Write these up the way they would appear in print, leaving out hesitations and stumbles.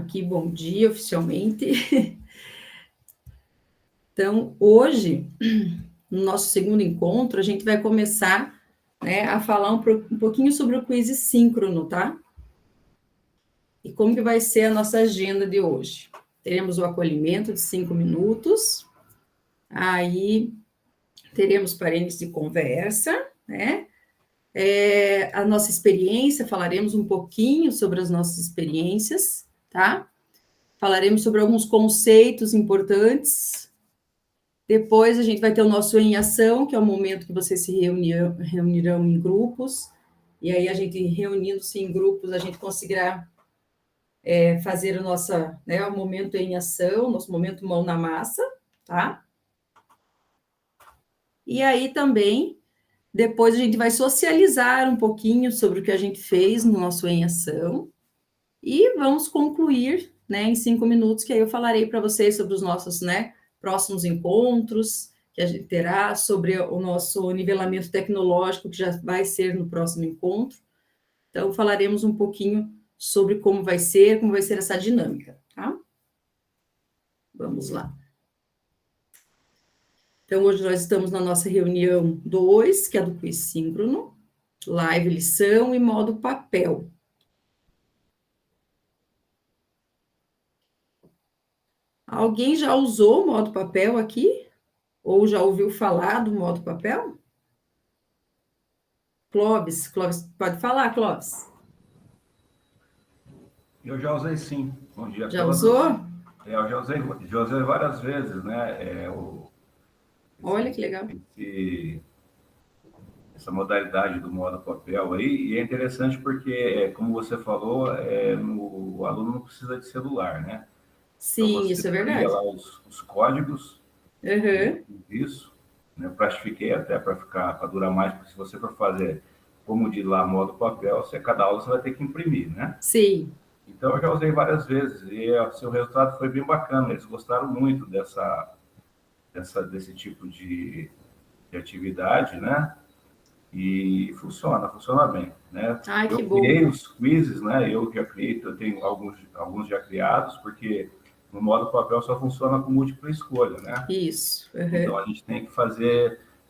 aqui bom dia oficialmente. Então, hoje, no nosso segundo encontro, a gente vai começar, né, a falar um pouquinho sobre o quiz síncrono, tá? E como que vai ser a nossa agenda de hoje. Teremos o acolhimento de 5 minutos, aí teremos parênteses de conversa, né? A nossa experiência, falaremos um pouquinho sobre as nossas experiências, tá? Falaremos sobre alguns conceitos importantes. Depois a gente vai ter o nosso em ação, que é o momento que vocês se reunirão em grupos, e aí a gente, reunindo-se em grupos, a gente conseguirá fazer o momento em ação, nosso momento mão na massa, tá? E aí também, depois a gente vai socializar um pouquinho sobre o que a gente fez no nosso em ação, e vamos concluir, né, em 5 minutos, que aí eu falarei para vocês sobre os nossos, né, próximos encontros, que a gente terá, sobre o nosso nivelamento tecnológico, que já vai ser no próximo encontro. Então, falaremos um pouquinho sobre como vai ser essa dinâmica, tá? Vamos lá. Então, hoje nós estamos na nossa reunião 2, que é do quiz síncrono, live lição e modo papel. Alguém já usou o modo papel aqui? Ou já ouviu falar do modo papel? Clóvis, pode falar, Clóvis. Eu já usei sim. Bom dia a Já todos. usou? Eu já usei várias vezes, né? Olha que legal. Essa modalidade do modo papel aí, e é interessante porque, como você falou, o aluno não precisa de celular, né? Então Sim, você isso é cria verdade. lá os códigos, Uhum. isso, né? Pratifiquei até para durar mais, porque se você for fazer como de lá modo papel, cada aula você vai ter que imprimir, né? Sim. Então, eu já usei várias vezes e o seu resultado foi bem bacana. Eles gostaram muito desse tipo de atividade, né? E funciona bem, né? Ai, Eu que bom. criei os quizzes, né? Eu já criei, eu tenho alguns já criados, porque no modo papel só funciona com múltipla escolha, né? Isso. Então, Uhum. a gente tem que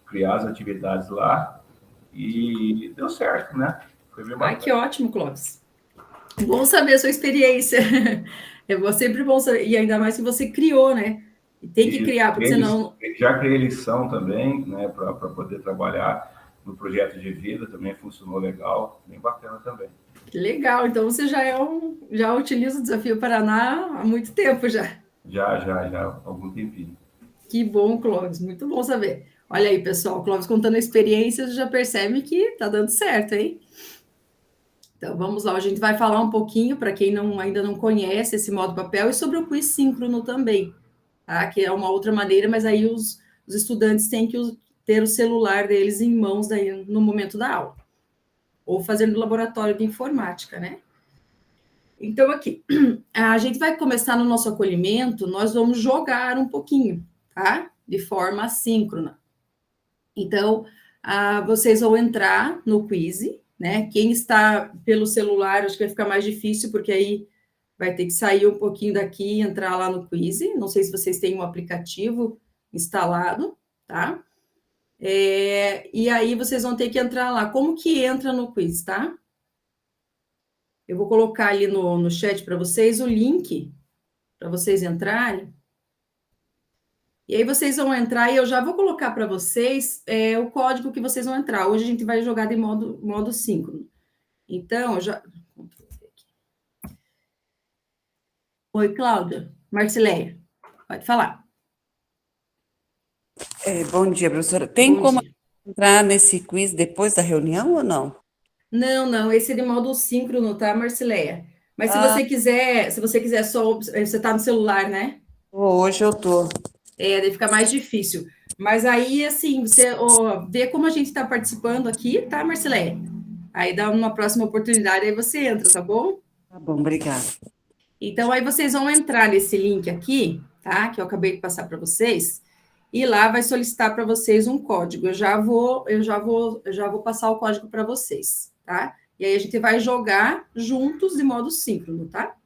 criar as atividades lá e deu certo, né? Foi bem Ai, que bacana. ótimo, Clóvis. Bom saber a sua experiência. É sempre bom saber. E ainda mais que você criou, né? E tem que E criar, porque senão. já criei lição também, né, para poder trabalhar no projeto de vida, também funcionou legal, bem bacana também. Legal. Então você já utiliza o Desafio Paraná há muito tempo já. Já, há algum tempinho. Que bom, Clóvis. Muito bom saber. Olha aí, pessoal, o Clóvis contando a experiência, já percebe que tá dando certo, hein? Então, vamos lá, a gente vai falar um pouquinho, para quem ainda não conhece esse modo papel, e sobre o quiz síncrono também, tá? Que é uma outra maneira, mas aí os estudantes têm que ter o celular deles em mãos daí no momento da aula, ou fazer no laboratório de informática, né? Então, aqui, a gente vai começar no nosso acolhimento, nós vamos jogar um pouquinho, tá? De forma assíncrona. Então, vocês vão entrar no quiz, né? Quem está pelo celular, acho que vai ficar mais difícil, porque aí vai ter que sair um pouquinho daqui e entrar lá no quiz. Não sei se vocês têm um aplicativo instalado, tá? E aí vocês vão ter que entrar lá. Como que entra no quiz, tá? Eu vou colocar ali no chat para vocês o link para vocês entrarem. E aí vocês vão entrar e eu já vou colocar para vocês o código que vocês vão entrar. Hoje a gente vai jogar de modo síncrono. Então, eu já... Oi, Cláudia. Marcileia, pode falar. Bom dia, professora. Tem Bom como dia. entrar nesse quiz depois da reunião ou não? Não, esse é de modo síncrono, tá, Marcileia? Mas se Ah, você quiser só... Você tá no celular, né? hoje eu tô. Daí fica mais difícil. Mas aí, assim, você vê como a gente está participando aqui, tá, Marcileia? Aí dá uma próxima oportunidade, aí você entra, tá bom? Tá bom, obrigada. Então, aí vocês vão entrar nesse link aqui, tá? Que eu acabei de passar para vocês, e lá vai solicitar para vocês um código. Eu já vou passar o código para vocês, tá? E aí a gente vai jogar juntos de modo síncrono, tá?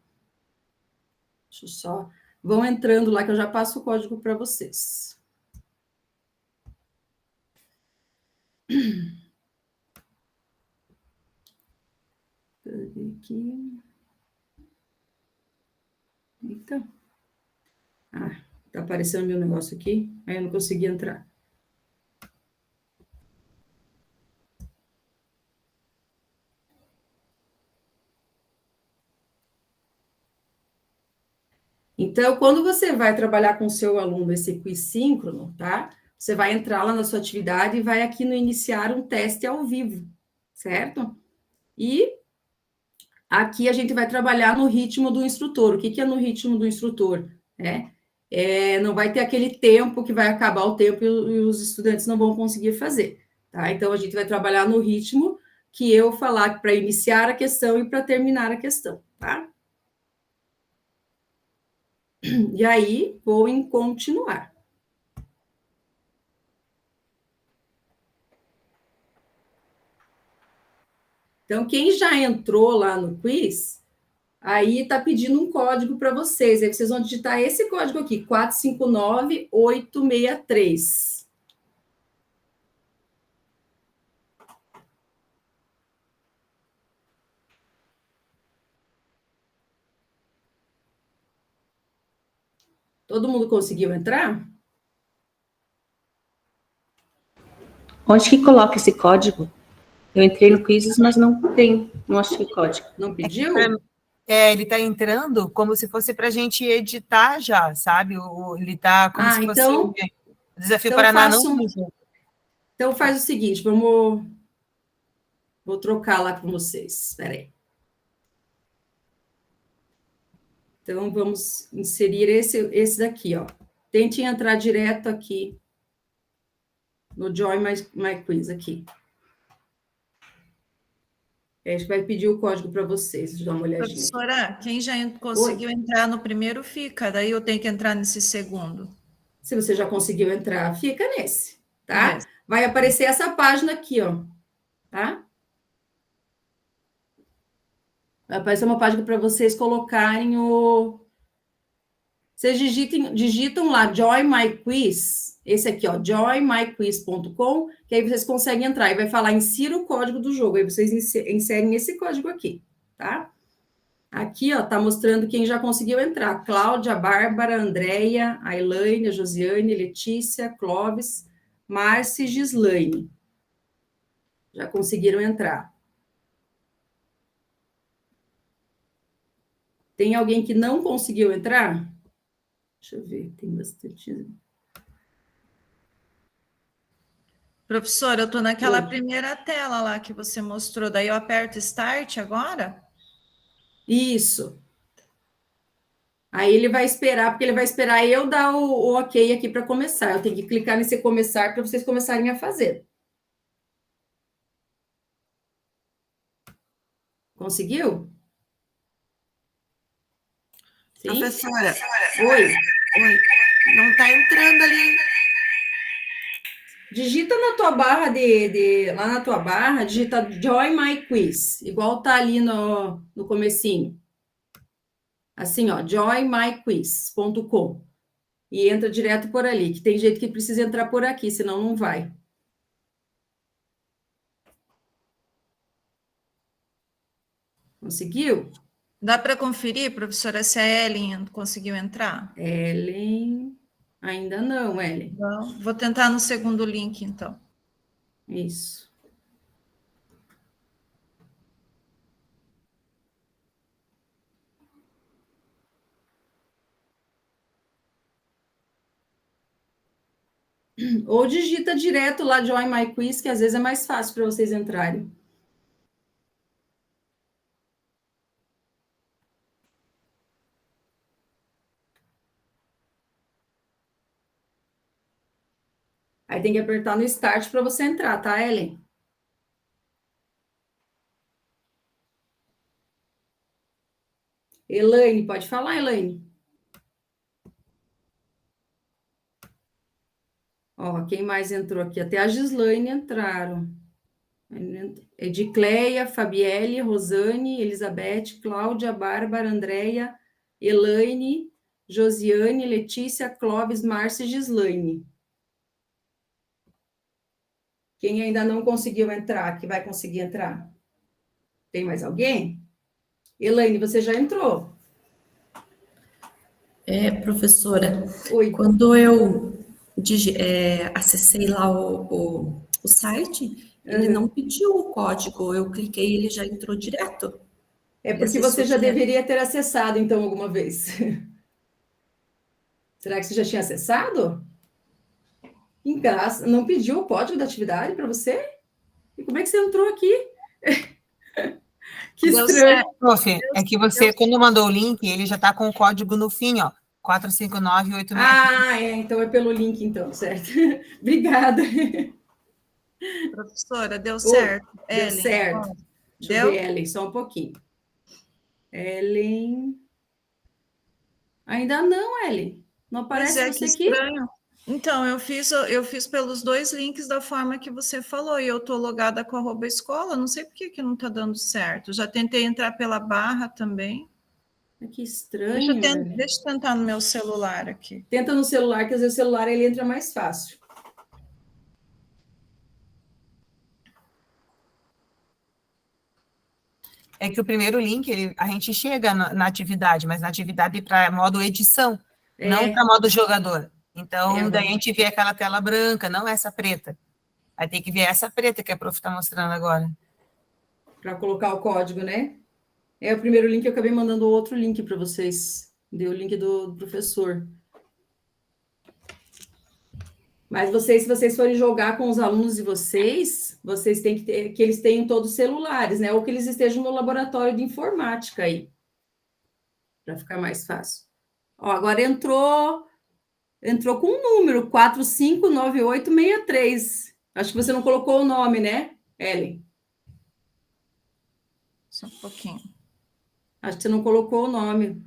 Deixa eu só... Vão entrando lá que eu já passo o código para vocês. Aqui. Eita. Ah, tá aparecendo meu negócio aqui, aí eu não consegui entrar. Então, quando você vai trabalhar com o seu aluno esse quiz síncrono, tá? Você vai entrar lá na sua atividade e vai aqui no iniciar um teste ao vivo, certo? E aqui a gente vai trabalhar no ritmo do instrutor. O que, que é no ritmo do instrutor? Não vai ter aquele tempo que vai acabar o tempo e os estudantes não vão conseguir fazer, tá? Então, a gente vai trabalhar no ritmo que eu falar para iniciar a questão e para terminar a questão, tá? E aí, vou em continuar. Então, quem já entrou lá no quiz, aí está pedindo um código para vocês. Aí vocês vão digitar esse código aqui, 459863. Todo mundo conseguiu entrar? Onde que coloca esse código? Eu entrei no Quizzes, mas não achei código. Não pediu? Ele está entrando como se fosse para a gente editar já, sabe? Ele está como se fosse então, o Desafio então Paraná, faço, não. Então faz o seguinte, vou trocar lá com vocês. Espera aí. Então, vamos inserir esse daqui, ó. Tente entrar direto aqui no Join My Quiz aqui. A gente vai pedir o código para vocês, deixa eu dar uma olhadinha. Professora, quem já conseguiu entrar no primeiro, fica. Daí eu tenho que entrar nesse segundo. Se você já conseguiu entrar, fica nesse, tá? Nesse. Vai aparecer essa página aqui, ó. Tá? Vai aparecer uma página para vocês colocarem o... Vocês digitam lá Join My Quiz, esse aqui, ó, joinmyquiz.com, que aí vocês conseguem entrar e vai falar insira o código do jogo, aí vocês inserem esse código aqui, tá? Aqui, ó, tá mostrando quem já conseguiu entrar: Cláudia, Bárbara, Andréia, a Elaine, a Josiane, Letícia, Clóvis, Márcia e Gislaine. Já conseguiram entrar. Tem alguém que não conseguiu entrar? Deixa eu ver, tem bastante. Professora, eu estou naquela primeira tela lá que você mostrou, daí eu aperto Start agora? Isso. Aí ele vai esperar, porque ele vai esperar eu dar o ok aqui para começar. Eu tenho que clicar nesse começar para vocês começarem a fazer. Conseguiu? Sim? Professora. Oi. Não está entrando ali. Digita na tua barra lá na tua barra, digita Join My Quiz, igual tá ali no comecinho. Assim, ó, joinmyquiz.com. E entra direto por ali, que tem gente que precisa entrar por aqui, senão não vai. Conseguiu? Dá para conferir, professora, se a Ellen conseguiu entrar? Ellen... Ainda não, Ellen. Não. Vou tentar no segundo link, então. Isso. Ou digita direto lá Join My Quiz, que às vezes é mais fácil para vocês entrarem. Aí tem que apertar no Start para você entrar, tá, Ellen? Elaine, pode falar, Elaine? Ó, quem mais entrou aqui? Até a Gislaine entraram. Edicleia, Fabielle, Rosane, Elizabeth, Cláudia, Bárbara, Andréia, Elaine, Josiane, Letícia, Clóvis, Márcia e Gislaine. Quem ainda não conseguiu entrar, que vai conseguir entrar? Tem mais alguém? Elaine, você já entrou? Professora, Oi. quando eu acessei lá o site, ele não pediu o código, eu cliquei e ele já entrou direto. É Ele porque você acessou já direto. deveria ter acessado, então, alguma vez. Será que você já tinha acessado? Não pediu o código da atividade para você? E como é que você entrou aqui? Que Deu estranho. certo. Prof, é que você, quando mandou o link, ele já está com o código no fim, ó. 45986. Ah, então é pelo link, então, certo? Obrigada. Professora, deu Oi, certo. deu Ellen, certo. agora? Deixa eu ver, Deu? Ellen, só um pouquinho. Ellen. Ainda não, Ellen. Não Pois aparece é, que você aqui? estranho. Então, eu fiz pelos 2 links da forma que você falou, e eu estou logada com @escola, não sei por que que não está dando certo. Já tentei entrar pela barra também. Que estranho, Ellen. Deixa eu tentar no meu celular aqui. Tenta no celular, que às vezes o celular ele entra mais fácil. É que o primeiro link, a gente chega na atividade, mas na atividade para modo edição, não para modo jogador. Então, daí a gente vê aquela tela branca, não essa preta. Aí tem que ver essa preta que a prof está mostrando agora. Para colocar o código, né? É o primeiro link, eu acabei mandando outro link para vocês. Deu o link do professor. Mas vocês, se vocês forem jogar com os alunos de vocês, vocês têm que ter que eles tenham todos celulares, né? Ou que eles estejam no laboratório de informática aí, para ficar mais fácil. Ó, agora entrou com um número, 459863. Acho que você não colocou o nome, né, Ellen? Só um pouquinho. Acho que você não colocou o nome.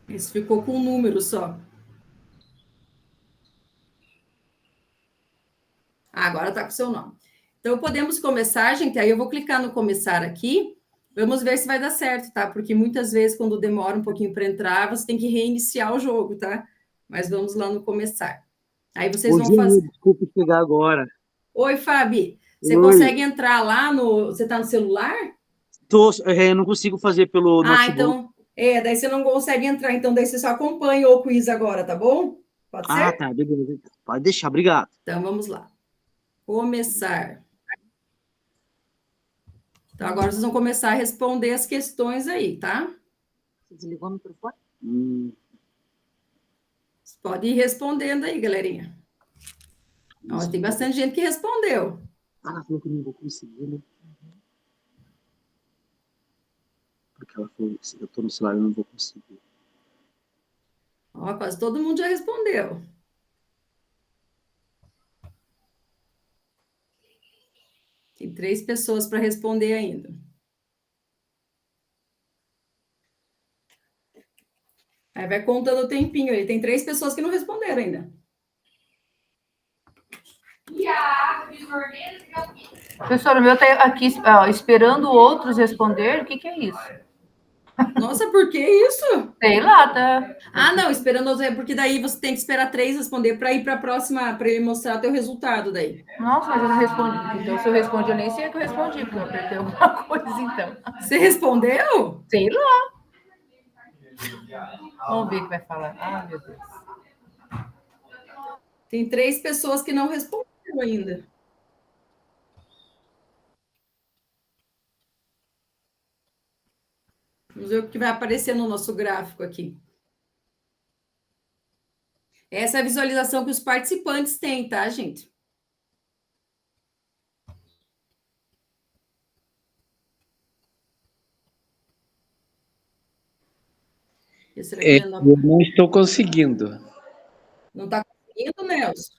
Isso ficou com um número só. Agora está com o seu nome. Então, podemos começar, gente. Aí eu vou clicar no começar aqui. Vamos ver se vai dar certo, tá? Porque muitas vezes, quando demora um pouquinho para entrar, você tem que reiniciar o jogo, tá? Mas vamos lá no começar. Aí vocês vão fazer. Desculpe chegar agora. Oi, Fabi. Você Oi. consegue entrar lá no. Você está no celular? Eu não consigo fazer pelo notebook. Então. Daí você não consegue entrar. Então, daí você só acompanha o quiz agora, tá bom? Pode ser? Tá, beleza. Pode deixar, obrigado. Então, vamos lá. Começar. Então, agora vocês vão começar a responder as questões aí, tá? Você desligou o microfone? Vocês podem ir respondendo aí, galerinha. Ó, tem bastante gente que respondeu. Falou que eu não vou conseguir, né? Porque ela falou, se eu tô no celular, eu não vou conseguir. Ó, quase todo mundo já respondeu. Tem 3 pessoas para responder ainda. Aí vai contando o tempinho aí. Tem 3 pessoas que não responderam ainda. Professor, o meu está aqui esperando outros responder. O que é isso? Nossa, por que isso? Sei lá, tá? Ah, não, esperando outros, porque daí você tem que esperar 3 responder para ir para a próxima, para ele mostrar o teu resultado daí. Nossa, mas eu não respondi. Então, se eu respondi, eu nem sei o que eu respondi, porque eu apertei alguma coisa, então. Você respondeu? Sei lá. Vamos ver o que vai falar. Ah, meu Deus. Tem 3 pessoas que não responderam ainda. Vamos ver o que vai aparecer no nosso gráfico aqui. Essa é a visualização que os participantes têm, tá, gente? Eu não estou conseguindo. Não está conseguindo, Nelson?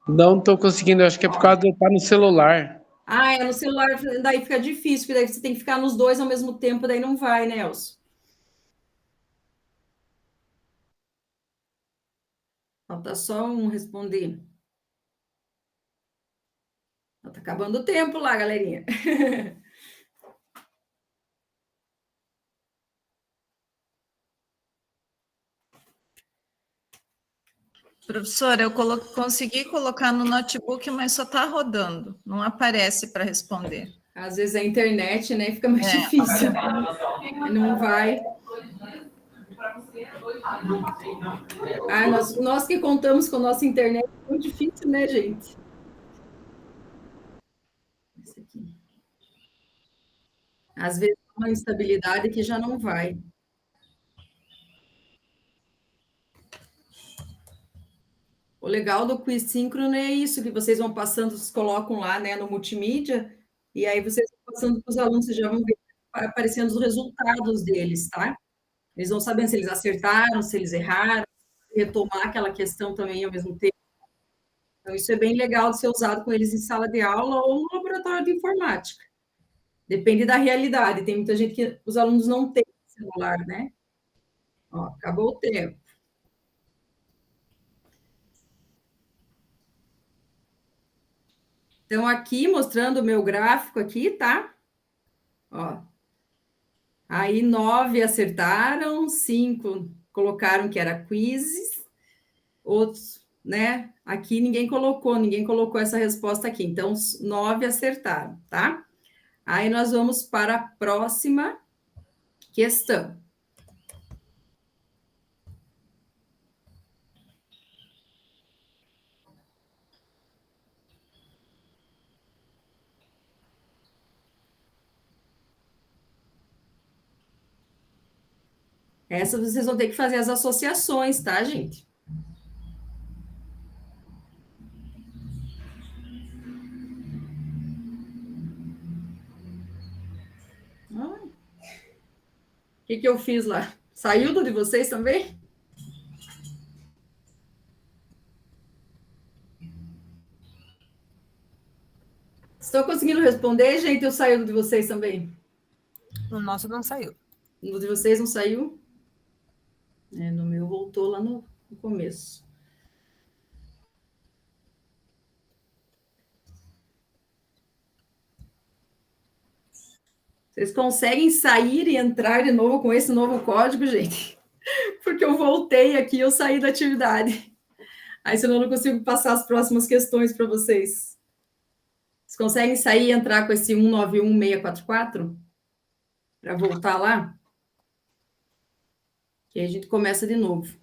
Não estou conseguindo, acho que é por causa de eu estar no celular. É no celular, daí fica difícil, porque daí você tem que ficar nos 2 ao mesmo tempo, daí não vai, Nelson. Falta só um responder. tá acabando o tempo lá, galerinha. Professora, eu consegui colocar no notebook, mas só está rodando, não aparece para responder. Às vezes a internet, né, fica mais difícil. Não vai. Ah, nós que contamos com a nossa internet é muito difícil, né, gente? Esse aqui. Às vezes uma instabilidade que já não vai. O legal do quiz síncrono é isso, que vocês vão passando, vocês colocam lá, né, no multimídia, e aí vocês vão passando para os alunos, vocês já vão ver aparecendo os resultados deles, tá? Eles vão sabendo se eles acertaram, se eles erraram, retomar aquela questão também ao mesmo tempo. Então, isso é bem legal de ser usado com eles em sala de aula ou no laboratório de informática. Depende da realidade. Tem muita gente que os alunos não têm celular, né? Ó, acabou o tempo. Então, aqui, mostrando o meu gráfico aqui, tá? Ó. Aí, 9 acertaram, 5 colocaram que era quizzes, outros, né? Aqui ninguém colocou essa resposta aqui. Então, 9 acertaram, tá? Aí, nós vamos para a próxima questão. Essa vocês vão ter que fazer as associações, tá, gente? O que eu fiz lá? Saiu do de vocês também? Estou conseguindo responder, gente? Eu saí do de vocês também? No nosso não saiu. No de vocês não saiu? No meu voltou lá no começo. Vocês conseguem sair e entrar de novo com esse novo código, gente? Porque eu voltei aqui, eu saí da atividade. Aí, senão eu não consigo passar as próximas questões para vocês. Vocês conseguem sair e entrar com esse 191644? Para voltar lá? E aí a gente começa de novo.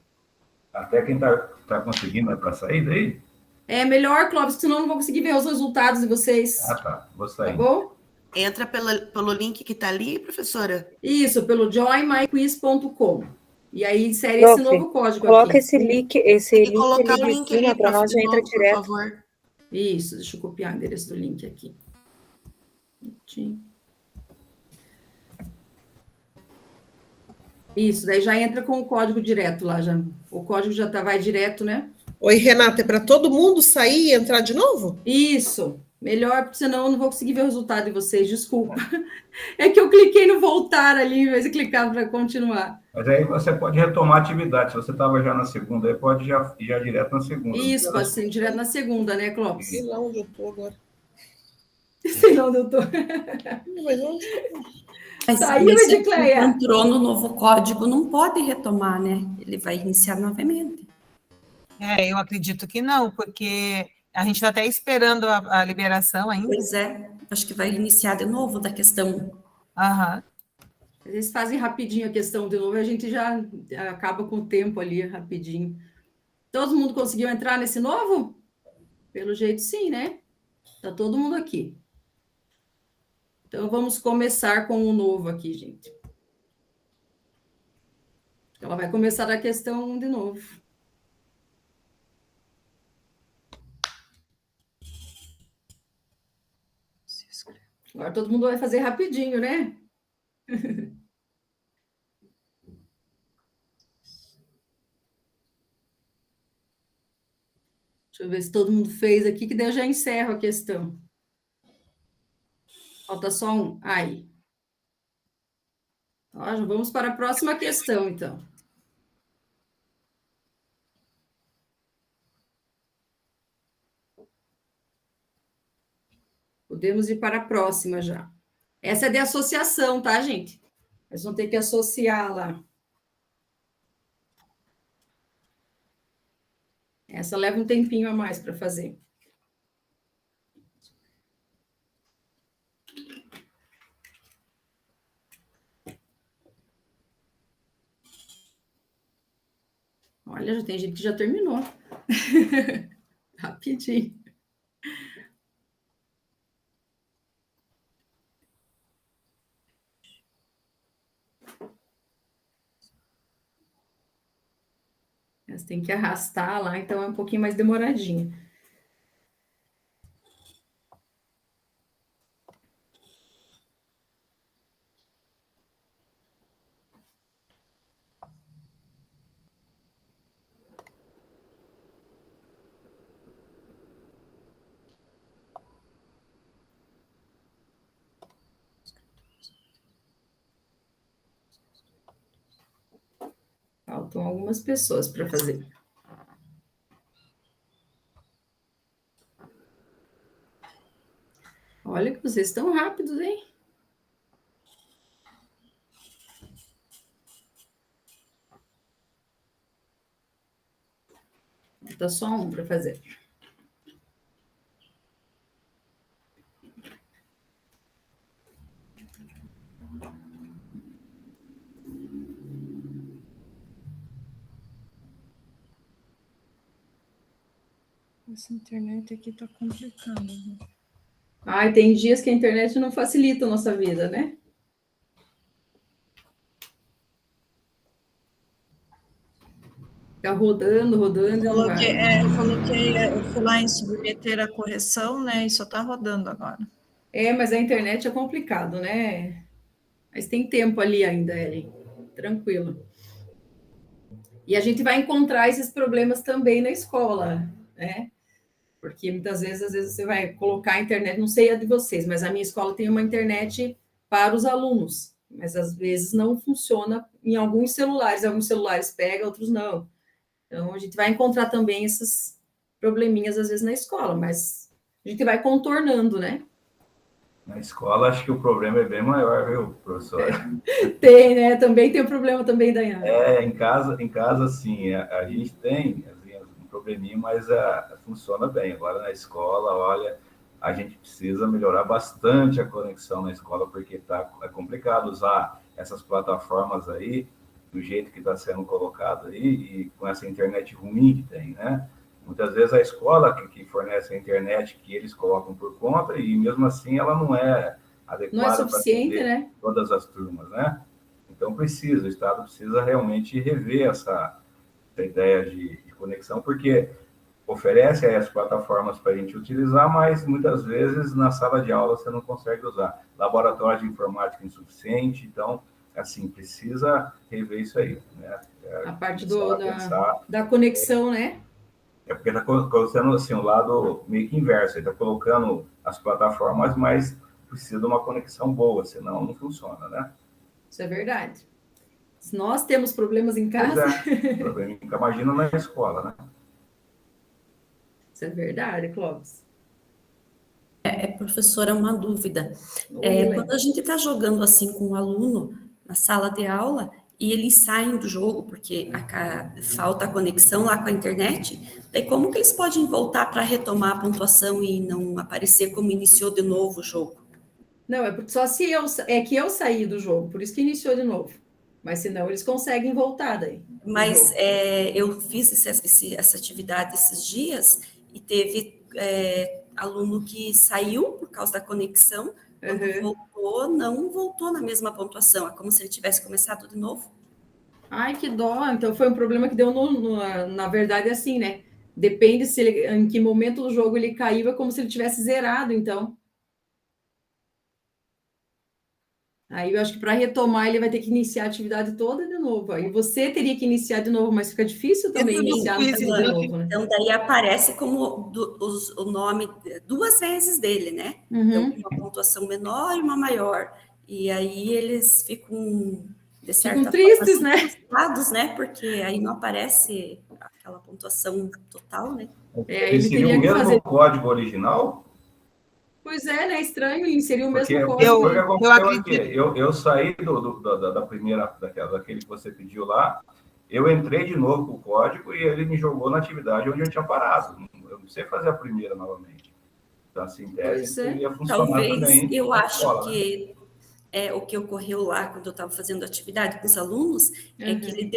Até quem tá conseguindo é para sair daí? É melhor, Clóvis, senão eu não vou conseguir ver os resultados de vocês. Ah, tá. Vou sair. Tá bom? Entra pelo link que está ali, professora? Isso, pelo joinmyquiz.com. E aí insere esse novo código coloca aqui. esse link ali Colocar o em link cima ali, para nós, já entra por direto. favor. Isso, deixa eu copiar o endereço do link aqui. Isso, daí já entra com o código direto lá, já. O código já vai direto, né? Oi, Renata, é para todo mundo sair e entrar de novo? Isso, melhor, porque senão eu não vou conseguir ver o resultado de vocês, desculpa. É que eu cliquei no voltar ali, em vez de clicar para continuar. Mas aí você pode retomar a atividade. Se você estava já na segunda, aí pode já ir direto na segunda. Isso, pode ser direto na segunda, né, Clóvis? Sei lá onde eu estou agora. Sei lá onde eu estou. Mas onde? Saiu, Edicleia. Entrou no novo código, não pode retomar, né? Ele vai iniciar novamente. Eu acredito que não, porque a gente está até esperando a liberação ainda. Pois é, acho que vai iniciar de novo da questão. Aham. Eles fazem rapidinho a questão de novo, a gente já acaba com o tempo ali, rapidinho. Todo mundo conseguiu entrar nesse novo? Pelo jeito, sim, né? Tá todo mundo aqui. Então, vamos começar com o novo aqui, gente. Ela vai começar a questão de novo. Agora todo mundo vai fazer rapidinho, né? Deixa eu ver se todo mundo fez aqui, que daí eu já encerro a questão. Falta só um. Aí. Ó, já vamos para a próxima questão, então. Podemos ir para a próxima já. Essa é de associação, tá, gente? Eles vão ter que associar lá. Essa leva um tempinho a mais para fazer. Olha, já tem gente que já terminou. Rapidinho. Você tem que arrastar lá, então é um pouquinho mais demoradinho. Faltam algumas pessoas para fazer. Olha que vocês estão rápidos, hein? Falta só um para fazer. Essa internet aqui tá complicando. Né? Ai, tem dias que a internet não facilita a nossa vida, né? Fica rodando, rodando. Eu fui lá em submeter a correção, né? E só tá rodando agora. É, mas a internet é complicado, né? Mas tem tempo ali ainda, Ellen. Tranquilo. E a gente vai encontrar esses problemas também na escola, né? Porque muitas vezes, às vezes você vai colocar a internet, não sei a de vocês, mas a minha escola tem uma internet para os alunos, mas às vezes não funciona em alguns celulares pega, outros não. Então, a gente vai encontrar também esses probleminhas, às vezes, na escola, mas a gente vai contornando, né? Na escola, acho que o problema é bem maior, viu, professor? Tem, né? Também tem o problema também, Dayana. Em casa, sim, a gente tem assim, um probleminha, mas funciona bem. Agora, na escola, olha, a gente precisa melhorar bastante a conexão na escola, porque é complicado usar essas plataformas aí, do jeito que está sendo colocado aí, e com essa internet ruim que tem, né? Muitas vezes a escola que fornece a internet que eles colocam por conta, e mesmo assim ela não é adequada não é suficiente, para né? Todas as turmas, né? Então o Estado precisa realmente rever essa ideia de conexão, porque oferece as plataformas para a gente utilizar, mas muitas vezes na sala de aula você não consegue usar. Laboratório de informática insuficiente, então assim, precisa rever isso aí, né? A parte da conexão, né? É porque está colocando assim, o lado meio que inverso, ele está colocando as plataformas, mas precisa de uma conexão boa, senão não funciona, né? Isso é verdade. Se nós temos problemas em casa... problema, imagina na escola, né? Isso é verdade, Clóvis. Professora, uma dúvida. Quando a gente está jogando assim com o aluno na sala de aula e eles saem do jogo porque falta a conexão lá com a internet, daí como que eles podem voltar para retomar a pontuação e não aparecer como iniciou de novo o jogo? Não, é porque só se eu saí do jogo, por isso que iniciou de novo. Mas senão eles conseguem voltar daí. Mas eu fiz essa atividade esses dias e teve aluno que saiu por causa da conexão, quando voltou, não voltou na mesma pontuação, é como se ele tivesse começado de novo. Ai, que dó, então foi um problema que deu, na verdade, assim, né? Depende em que momento do jogo ele caiu, é como se ele tivesse zerado, então. Aí eu acho que para retomar ele vai ter que iniciar a atividade toda de novo. Aí você teria que iniciar de novo, mas fica difícil também iniciar de novo, né? Então daí aparece como o nome 2 vezes dele, né? Então uma pontuação menor e uma maior. E aí eles ficam de certa tristes, forma, né? Porque aí não aparece aquela pontuação total, né? Ele seria o mesmo código original? Pois é, né? Estranho inserir o Porque mesmo foi o código. que aconteceu aqui. Eu saí da primeira, daquele que você pediu lá, eu entrei de novo com o código e ele me jogou na atividade onde eu tinha parado. Eu não sei fazer a primeira novamente. Então, assim, em tese, Pois isso é. ia funcionar Talvez, também eu na acho escola, né? que o que ocorreu lá quando eu estava fazendo atividade com os alunos é que ele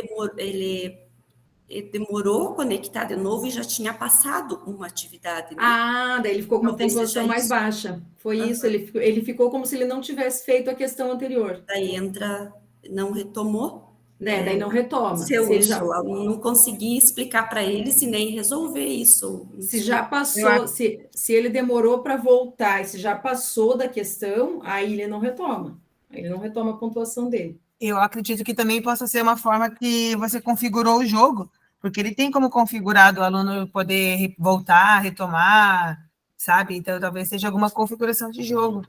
demorou a conectar de novo e já tinha passado uma atividade, né? Ah, daí ele ficou com uma Talvez seja pontuação mais isso. baixa. Foi isso, Aham. ele ficou como se ele não tivesse feito a questão anterior. Daí entra, não retomou. Né? Daí não retoma. Se Se eu, ele se já, o aluno não conseguir explicar para eles e nem resolver isso, não se já sei. passou, se ele demorou para voltar e se já passou da questão, aí ele não retoma. Ele não retoma a pontuação dele. Eu acredito que também possa ser uma forma que você configurou o jogo, porque ele tem como configurar do aluno poder voltar, retomar, sabe? Então, talvez seja alguma configuração de jogo.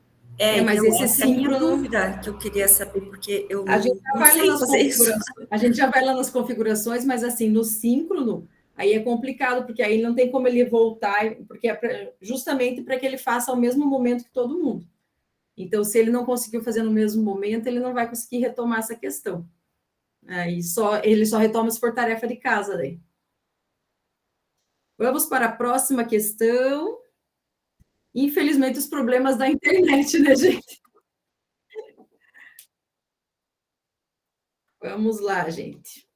Mas Então, esse essa é a minha síncrono, dúvida que eu queria saber, porque eu a gente já não vai lá sei nas fazer isso. configurações, a gente já vai lá nas configurações, mas assim, no síncrono, aí é complicado, porque aí não tem como ele voltar, porque é justamente para que ele faça ao mesmo momento que todo mundo. Então, se ele não conseguiu fazer no mesmo momento, ele não vai conseguir retomar essa questão. Aí ele só retoma se for tarefa de casa daí. Vamos para a próxima questão. Infelizmente, os problemas da internet, né, gente? Vamos lá, gente.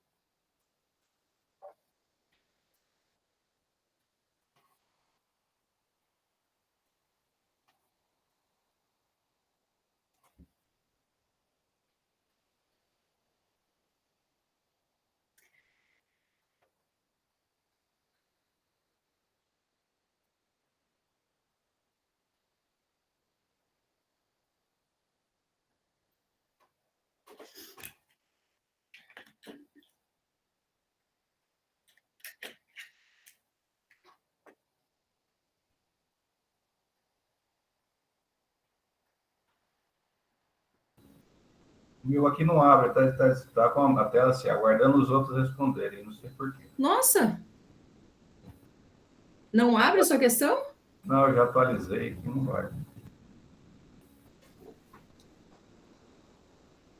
O meu aqui não abre, está com a tela assim, aguardando os outros responderem, não sei por quê. Nossa! Não abre a sua questão? Não, eu já atualizei, aqui não vai.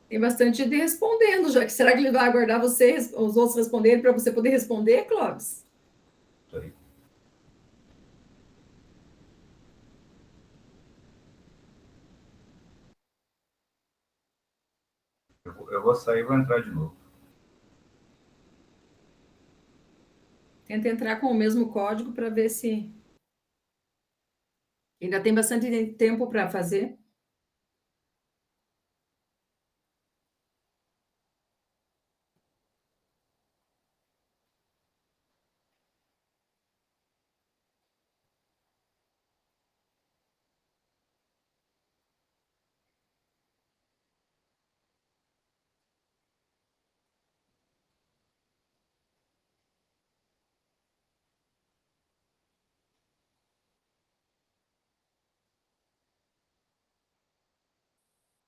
Tem bastante gente respondendo já. Será que ele vai aguardar você, os outros responderem para você poder responder, Clóvis? Isso aí. Eu vou sair e vou entrar de novo. Tenta entrar com o mesmo código para ver se... Ainda tem bastante tempo para fazer.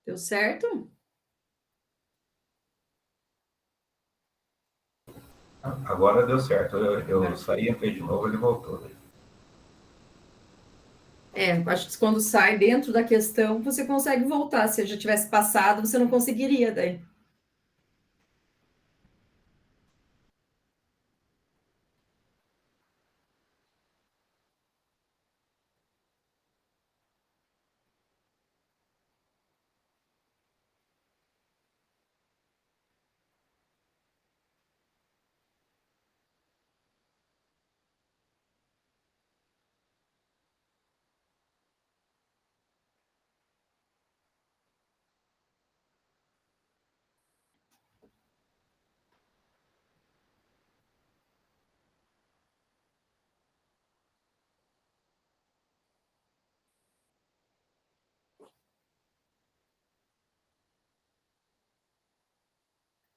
Deu certo? Agora deu certo. Eu saí, entrei de novo, ele voltou. Acho que quando sai dentro da questão, você consegue voltar. Se já tivesse passado, você não conseguiria daí.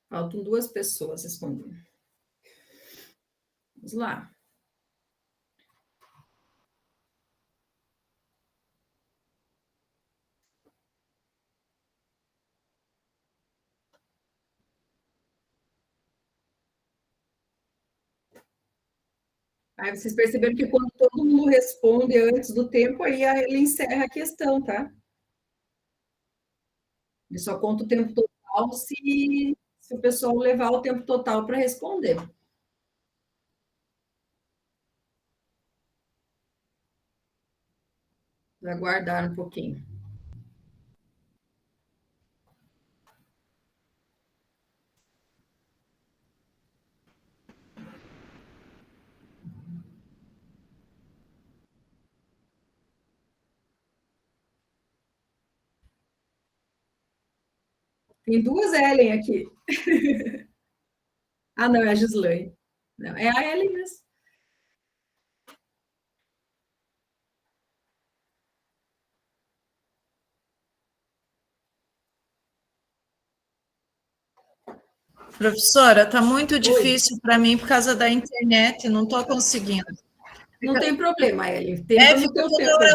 Faltam 2 pessoas respondendo. Vamos lá. Aí vocês perceberam que quando todo mundo responde antes do tempo, aí ele encerra a questão, tá? Ele só conta o tempo total se o pessoal levar o tempo total para responder. Vai aguardar um pouquinho. Tem duas Ellen aqui. Ah, não, é a Gislaine. Não, é a Ellen mesmo. Professora, está muito difícil para mim por causa da internet, não estou conseguindo. Não tem problema, Ellen. Fica toda hora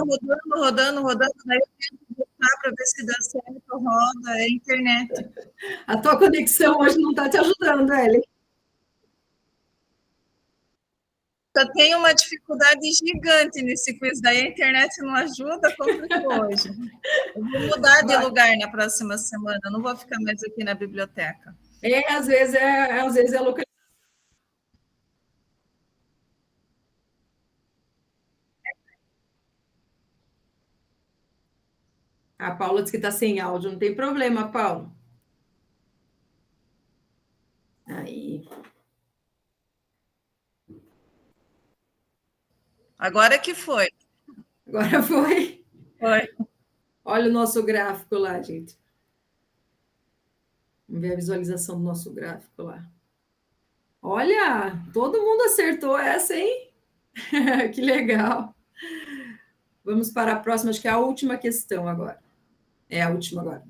rodando, daí eu tento voltar para ver se dá certo, roda, é internet. A tua conexão hoje não está te ajudando, Ellen. Eu tenho uma dificuldade gigante nesse quiz, daí a internet não ajuda, complicou hoje. Eu vou mudar de lugar na próxima semana, não vou ficar mais aqui na biblioteca. Às vezes é localização. A Paula disse que está sem áudio, não tem problema, Paula. Aí. Agora que foi. Agora foi. Foi. Olha o nosso gráfico lá, gente. Vamos ver a visualização do nosso gráfico lá. Olha, todo mundo acertou essa, hein? Que legal. Vamos para a próxima, acho que é a última questão agora. É a última agora.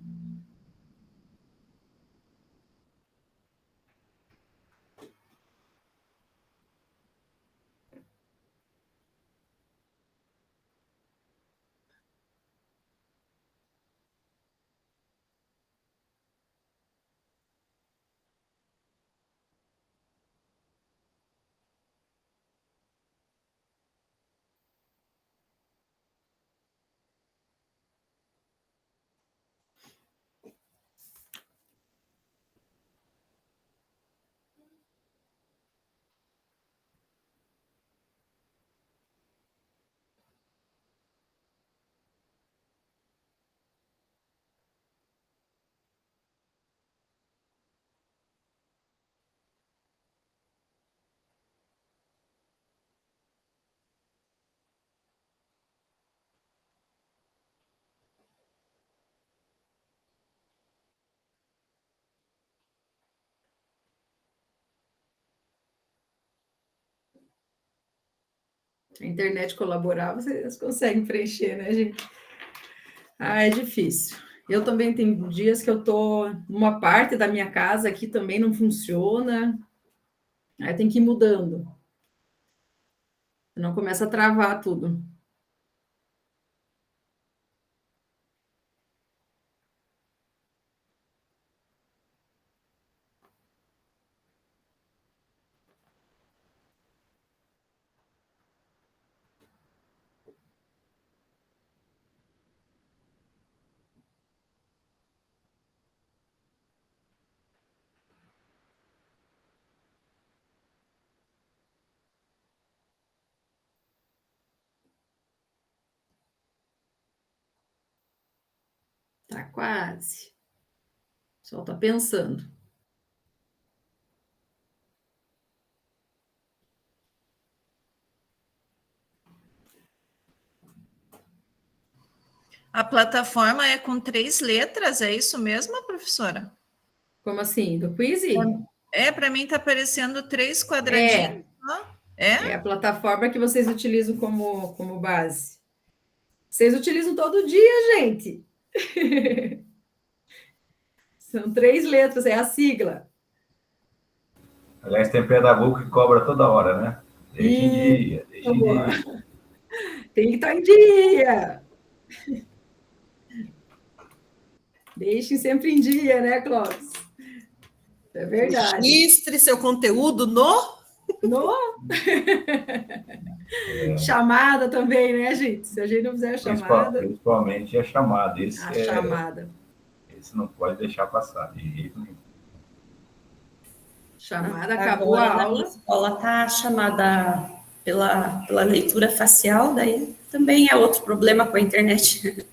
Se a internet colaborar, vocês conseguem preencher, né, gente? Ah, é difícil. Eu também tenho dias que eu tô numa parte da minha casa aqui também não funciona. Aí tem que ir mudando. Senão começa a travar tudo. Tá quase. Só tá pensando. A plataforma é com 3 letras, é isso mesmo, professora? Como assim? Do quiz? Para mim está aparecendo 3 quadradinhos. É a plataforma que vocês utilizam como base. Vocês utilizam todo dia, gente. São 3 letras, é a sigla. Aliás, tem pedagogo que cobra toda hora, né? Deixa em dia, deixa em dia. Tem que estar em dia. Deixem sempre em dia, né, Clóvis? É verdade. Registre seu conteúdo no... No... Chamada também, né, gente? Se a gente não fizer a chamada... Principalmente a chamada. Chamada. Esse não pode deixar passar, de jeito nenhum. Chamada, acabou a aula. Na minha escola está chamada pela leitura facial, daí também é outro problema com a internet.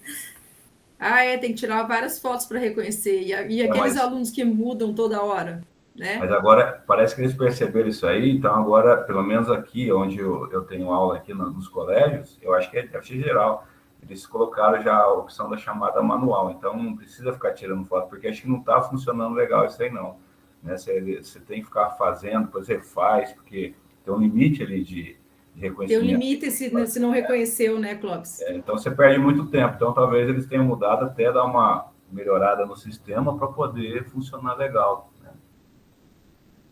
Tem que tirar várias fotos para reconhecer. E aqueles alunos que mudam toda hora, né? Mas agora, parece que eles perceberam isso aí, então agora, pelo menos aqui, onde eu tenho aula aqui nos colégios, eu acho que deve ser geral, eles colocaram já a opção da chamada manual, então não precisa ficar tirando foto, porque acho que não está funcionando legal isso aí não. Né? Você tem que ficar fazendo, depois você faz, porque tem um limite ali de reconhecimento. Tem um limite se não reconheceu, né, Clóvis? Então você perde muito tempo, então talvez eles tenham mudado até dar uma melhorada no sistema para poder funcionar legal. Né?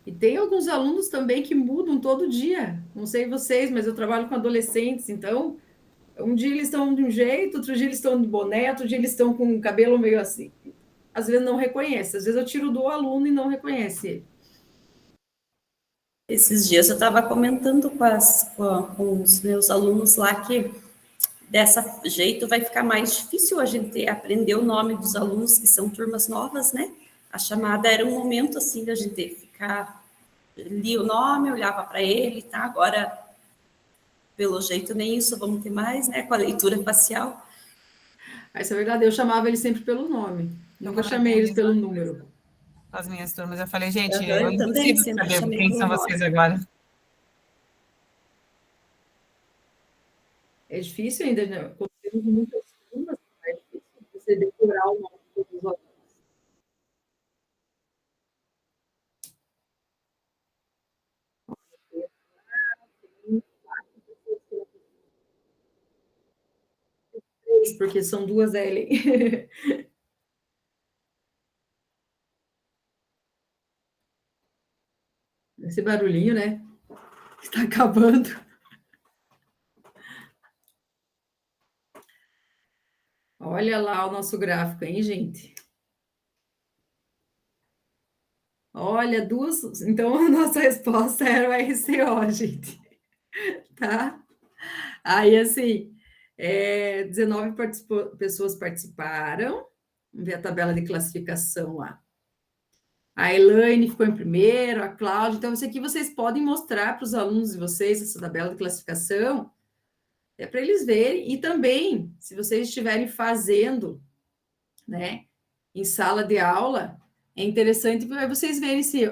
E tem alguns alunos também que mudam todo dia, não sei vocês, mas eu trabalho com adolescentes, então um dia eles estão de um jeito, outro dia eles estão de boné, outro dia eles estão com o cabelo meio assim. Às vezes não reconhece, às vezes eu tiro do aluno e não reconhece ele. Esses dias eu estava comentando com os meus alunos lá que dessa jeito vai ficar mais difícil a gente aprender o nome dos alunos que são turmas novas, né? A chamada era um momento assim da gente ficar, lia o nome, olhava para ele, tá? Agora, pelo jeito, nem isso vamos ter mais, né? Com a leitura facial. Isso é verdade, eu chamava eles sempre pelo nome. Nunca chamei eles pelo número. As minhas turmas, eu falei, gente, eu também impossível saber quem são vocês agora. É difícil ainda, né? Quando temos muitas turmas, é difícil você decorar o nome de todos os alunos. Porque são duas L. Esse barulhinho, né? Está acabando. Olha lá o nosso gráfico, hein, gente? Olha, duas... Então, a nossa resposta era o RCO, gente. Tá? Aí, assim, 19 pessoas participaram. Vamos ver a tabela de classificação lá. A Elaine ficou em primeiro, a Cláudia. Então, isso aqui vocês podem mostrar para os alunos de vocês, essa tabela de classificação, para eles verem. E também, se vocês estiverem fazendo, né, em sala de aula, é interessante para vocês verem se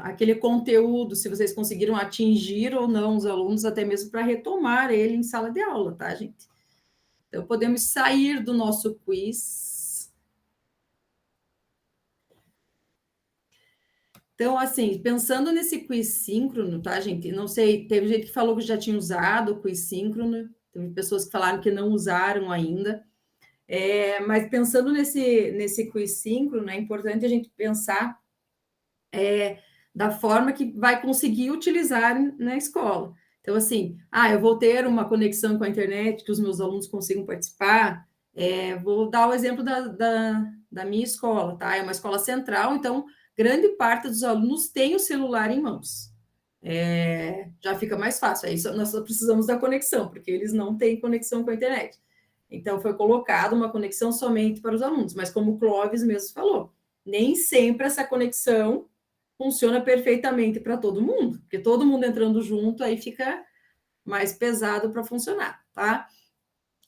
aquele conteúdo, se vocês conseguiram atingir ou não os alunos, até mesmo para retomar ele em sala de aula, tá, gente? Então, podemos sair do nosso quiz. Então, assim, pensando nesse quiz síncrono, tá, gente? Não sei, teve gente que falou que já tinha usado o quiz síncrono, teve pessoas que falaram que não usaram ainda. Mas pensando nesse quiz síncrono, é importante a gente pensar da forma que vai conseguir utilizar na escola. Então, assim, eu vou ter uma conexão com a internet, que os meus alunos consigam participar. Vou dar o exemplo da minha escola, tá? É uma escola central, então, grande parte dos alunos tem o celular em mãos. Já fica mais fácil. Aí nós só precisamos da conexão, porque eles não têm conexão com a internet. Então, foi colocada uma conexão somente para os alunos, mas como o Clóvis mesmo falou, nem sempre essa conexão funciona perfeitamente para todo mundo, porque todo mundo entrando junto, aí fica mais pesado para funcionar, tá?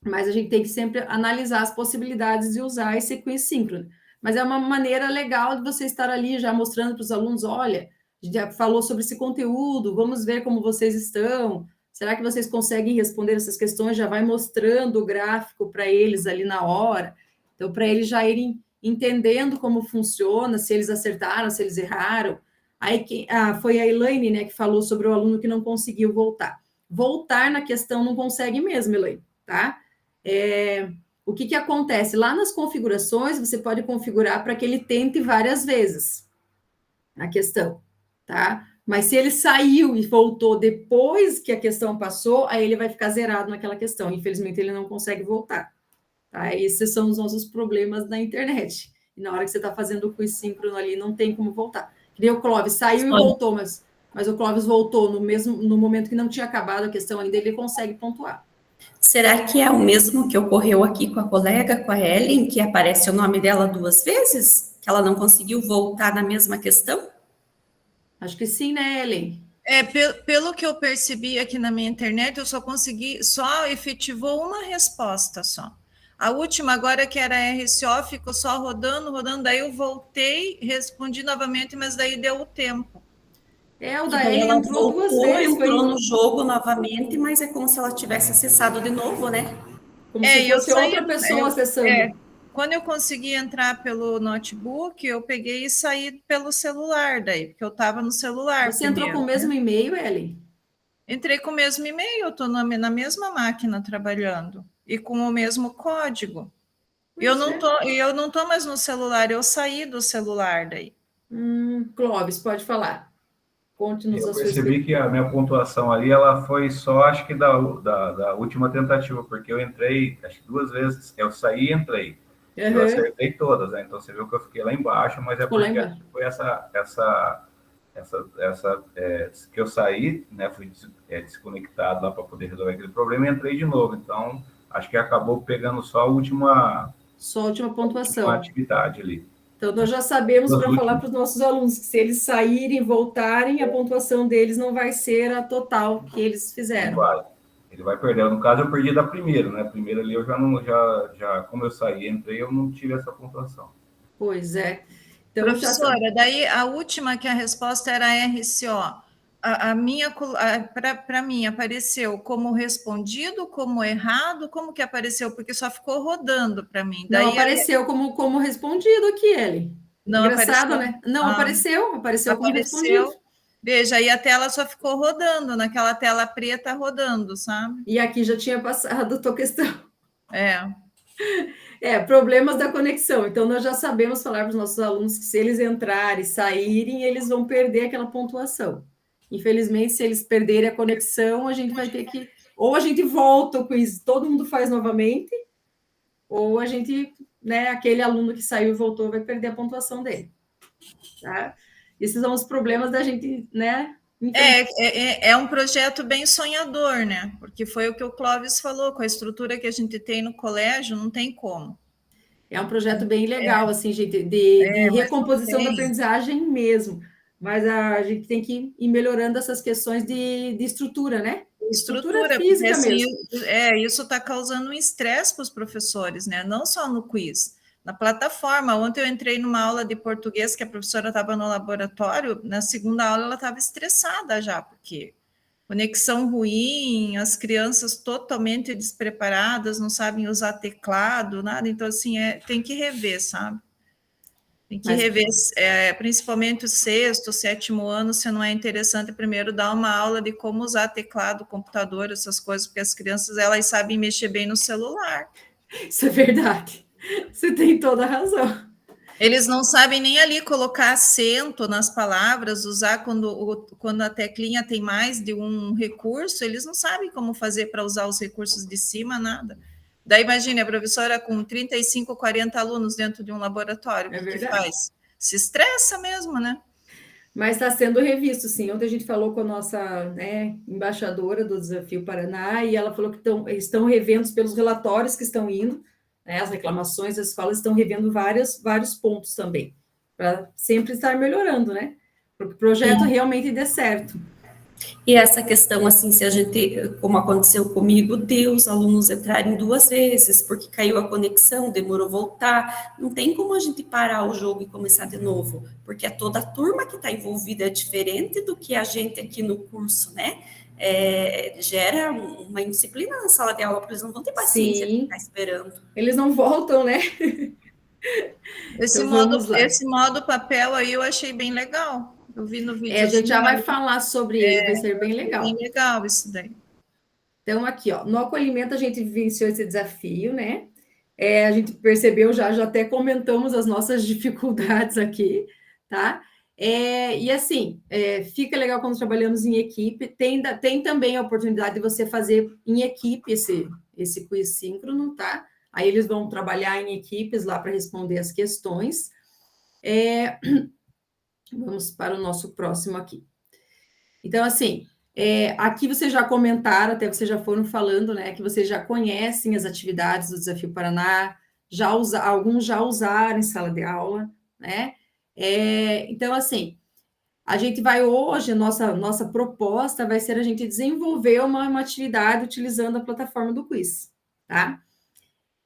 Mas a gente tem que sempre analisar as possibilidades de usar esse quiz síncrono. Mas é uma maneira legal de você estar ali já mostrando para os alunos, olha, já falou sobre esse conteúdo, vamos ver como vocês estão, será que vocês conseguem responder essas questões? Já vai mostrando o gráfico para eles ali na hora. Então, para eles já irem entendendo como funciona, se eles acertaram, se eles erraram. Aí foi a Elaine, né, que falou sobre o aluno que não conseguiu voltar. Voltar na questão não consegue mesmo, Elaine, tá? O que acontece? Lá nas configurações, você pode configurar para que ele tente várias vezes a questão, tá? Mas se ele saiu e voltou depois que a questão passou, aí ele vai ficar zerado naquela questão. Infelizmente, ele não consegue voltar. Tá? Esses são os nossos problemas na internet. E na hora que você está fazendo o quiz síncrono ali, não tem como voltar. Que nem o Clóvis, saiu e voltou, mas mas o Clóvis voltou no momento que não tinha acabado a questão ainda, ele consegue pontuar. Será que é o mesmo que ocorreu aqui com a colega, com a Ellen, que aparece o nome dela 2 vezes? Que ela não conseguiu voltar na mesma questão? Acho que sim, né, Ellen? Pelo que eu percebi aqui na minha internet, eu só efetivou uma resposta só. A última agora, que era RCO, ficou só rodando, daí eu voltei, respondi novamente, mas daí deu o tempo. O da Ellen entrou 2 vezes. Entrou no jogo novamente, mas é como se ela tivesse acessado de novo, né? Como se fosse outra pessoa acessando. Quando eu consegui entrar pelo notebook, eu peguei e saí pelo celular daí, porque eu estava no celular. Você entrou com o mesmo e-mail, Ellen? Entrei com o mesmo e-mail, eu estou na mesma máquina trabalhando e com o mesmo código. Eu não tô mais no celular, eu saí do celular daí. Clóvis, pode falar. Conte-nos a sua experiência. Eu percebi que a minha pontuação ali, ela foi só, acho que da última tentativa, porque eu entrei, acho que 2 vezes, eu saí e entrei. Eu acertei todas, né? Então você viu que eu fiquei lá embaixo, mas é porque foi essa que eu saí, né? Fui desconectado lá para poder resolver aquele problema e entrei de novo. Então, acho que acabou pegando só a última pontuação. Atividade ali. Então, nós já sabemos para falar para os nossos alunos que se eles saírem e voltarem, a pontuação deles não vai ser a total que eles fizeram. Ele vai perder. No caso, eu perdi da primeira, né? A primeira ali eu como eu saí e entrei, eu não tive essa pontuação. Pois é. Então, professora, daí a última que a resposta era RCO. Para mim, apareceu como respondido, como errado, como que apareceu? Porque só ficou rodando para mim. Daí não apareceu como respondido aqui, Ellen. Não engraçado, apareceu? Né? Não, apareceu como respondido. Veja, e a tela só ficou rodando, naquela tela preta rodando, sabe? E aqui já tinha passado a tua questão. Problemas da conexão. Então, nós já sabemos falar para os nossos alunos que se eles entrarem e saírem, eles vão perder aquela pontuação. Infelizmente, se eles perderem a conexão, a gente vai ter que... Ou a gente volta o quiz, todo mundo faz novamente, ou a gente, né, aquele aluno que saiu e voltou vai perder a pontuação dele. Tá? Esses são os problemas da gente, né? É um projeto bem sonhador, né? Porque foi o que o Clóvis falou, com a estrutura que a gente tem no colégio, não tem como. É um projeto bem legal, assim, gente, de recomposição da aprendizagem mesmo. Mas a gente tem que ir melhorando essas questões de estrutura, né? Estrutura física mesmo. Isso está causando um estresse para os professores, né? Não só no quiz. Na plataforma, ontem eu entrei numa aula de português que a professora estava no laboratório, na segunda aula ela estava estressada já, porque conexão ruim, as crianças totalmente despreparadas, não sabem usar teclado, nada, então assim, tem que rever, sabe? Tem que rever, principalmente o 6º, 7º ano, se não é interessante primeiro dar uma aula de como usar teclado, computador, essas coisas, porque as crianças, elas sabem mexer bem no celular. Isso é verdade. Você tem toda a razão. Eles não sabem nem ali colocar acento nas palavras, usar quando a teclinha tem mais de um recurso, eles não sabem como fazer para usar os recursos de cima, nada. Daí, imagine, a professora com 35, 40 alunos dentro de um laboratório, o que faz? Se estressa mesmo, né? Mas está sendo revisto, sim. Ontem a gente falou com a nossa embaixadora do Desafio Paraná, e ela falou que estão revendo pelos relatórios que estão indo, né, as reclamações das escolas estão revendo vários pontos também, para sempre estar melhorando, né? Para que o projeto realmente dê certo. E essa questão, assim, se a gente, como aconteceu comigo, de os alunos entrarem 2 vezes, porque caiu a conexão, demorou voltar, não tem como a gente parar o jogo e começar de novo, porque toda a turma que está envolvida é diferente do que a gente aqui no curso, né? Gera uma indisciplina na sala de aula, porque eles não vão ter paciência de ficar esperando. Eles não voltam, né? Esse modo papel aí eu achei bem legal. Eu vi no vídeo. A gente já vai falar sobre ele, vai ser bem legal. Bem legal isso daí. Então, aqui, ó, no acolhimento a gente vivenciou esse desafio, né? A gente percebeu já até comentamos as nossas dificuldades aqui, tá? E assim, fica legal quando trabalhamos em equipe, tem também a oportunidade de você fazer em equipe esse quiz síncrono, tá? Aí eles vão trabalhar em equipes lá para responder as questões. Vamos para o nosso próximo aqui. Então, assim, aqui vocês já comentaram, até vocês já foram falando, né, que vocês já conhecem as atividades do Desafio Paraná, alguns já usaram em sala de aula, né? Então, assim, a gente vai hoje, nossa proposta vai ser a gente desenvolver uma atividade utilizando a plataforma do quiz, tá?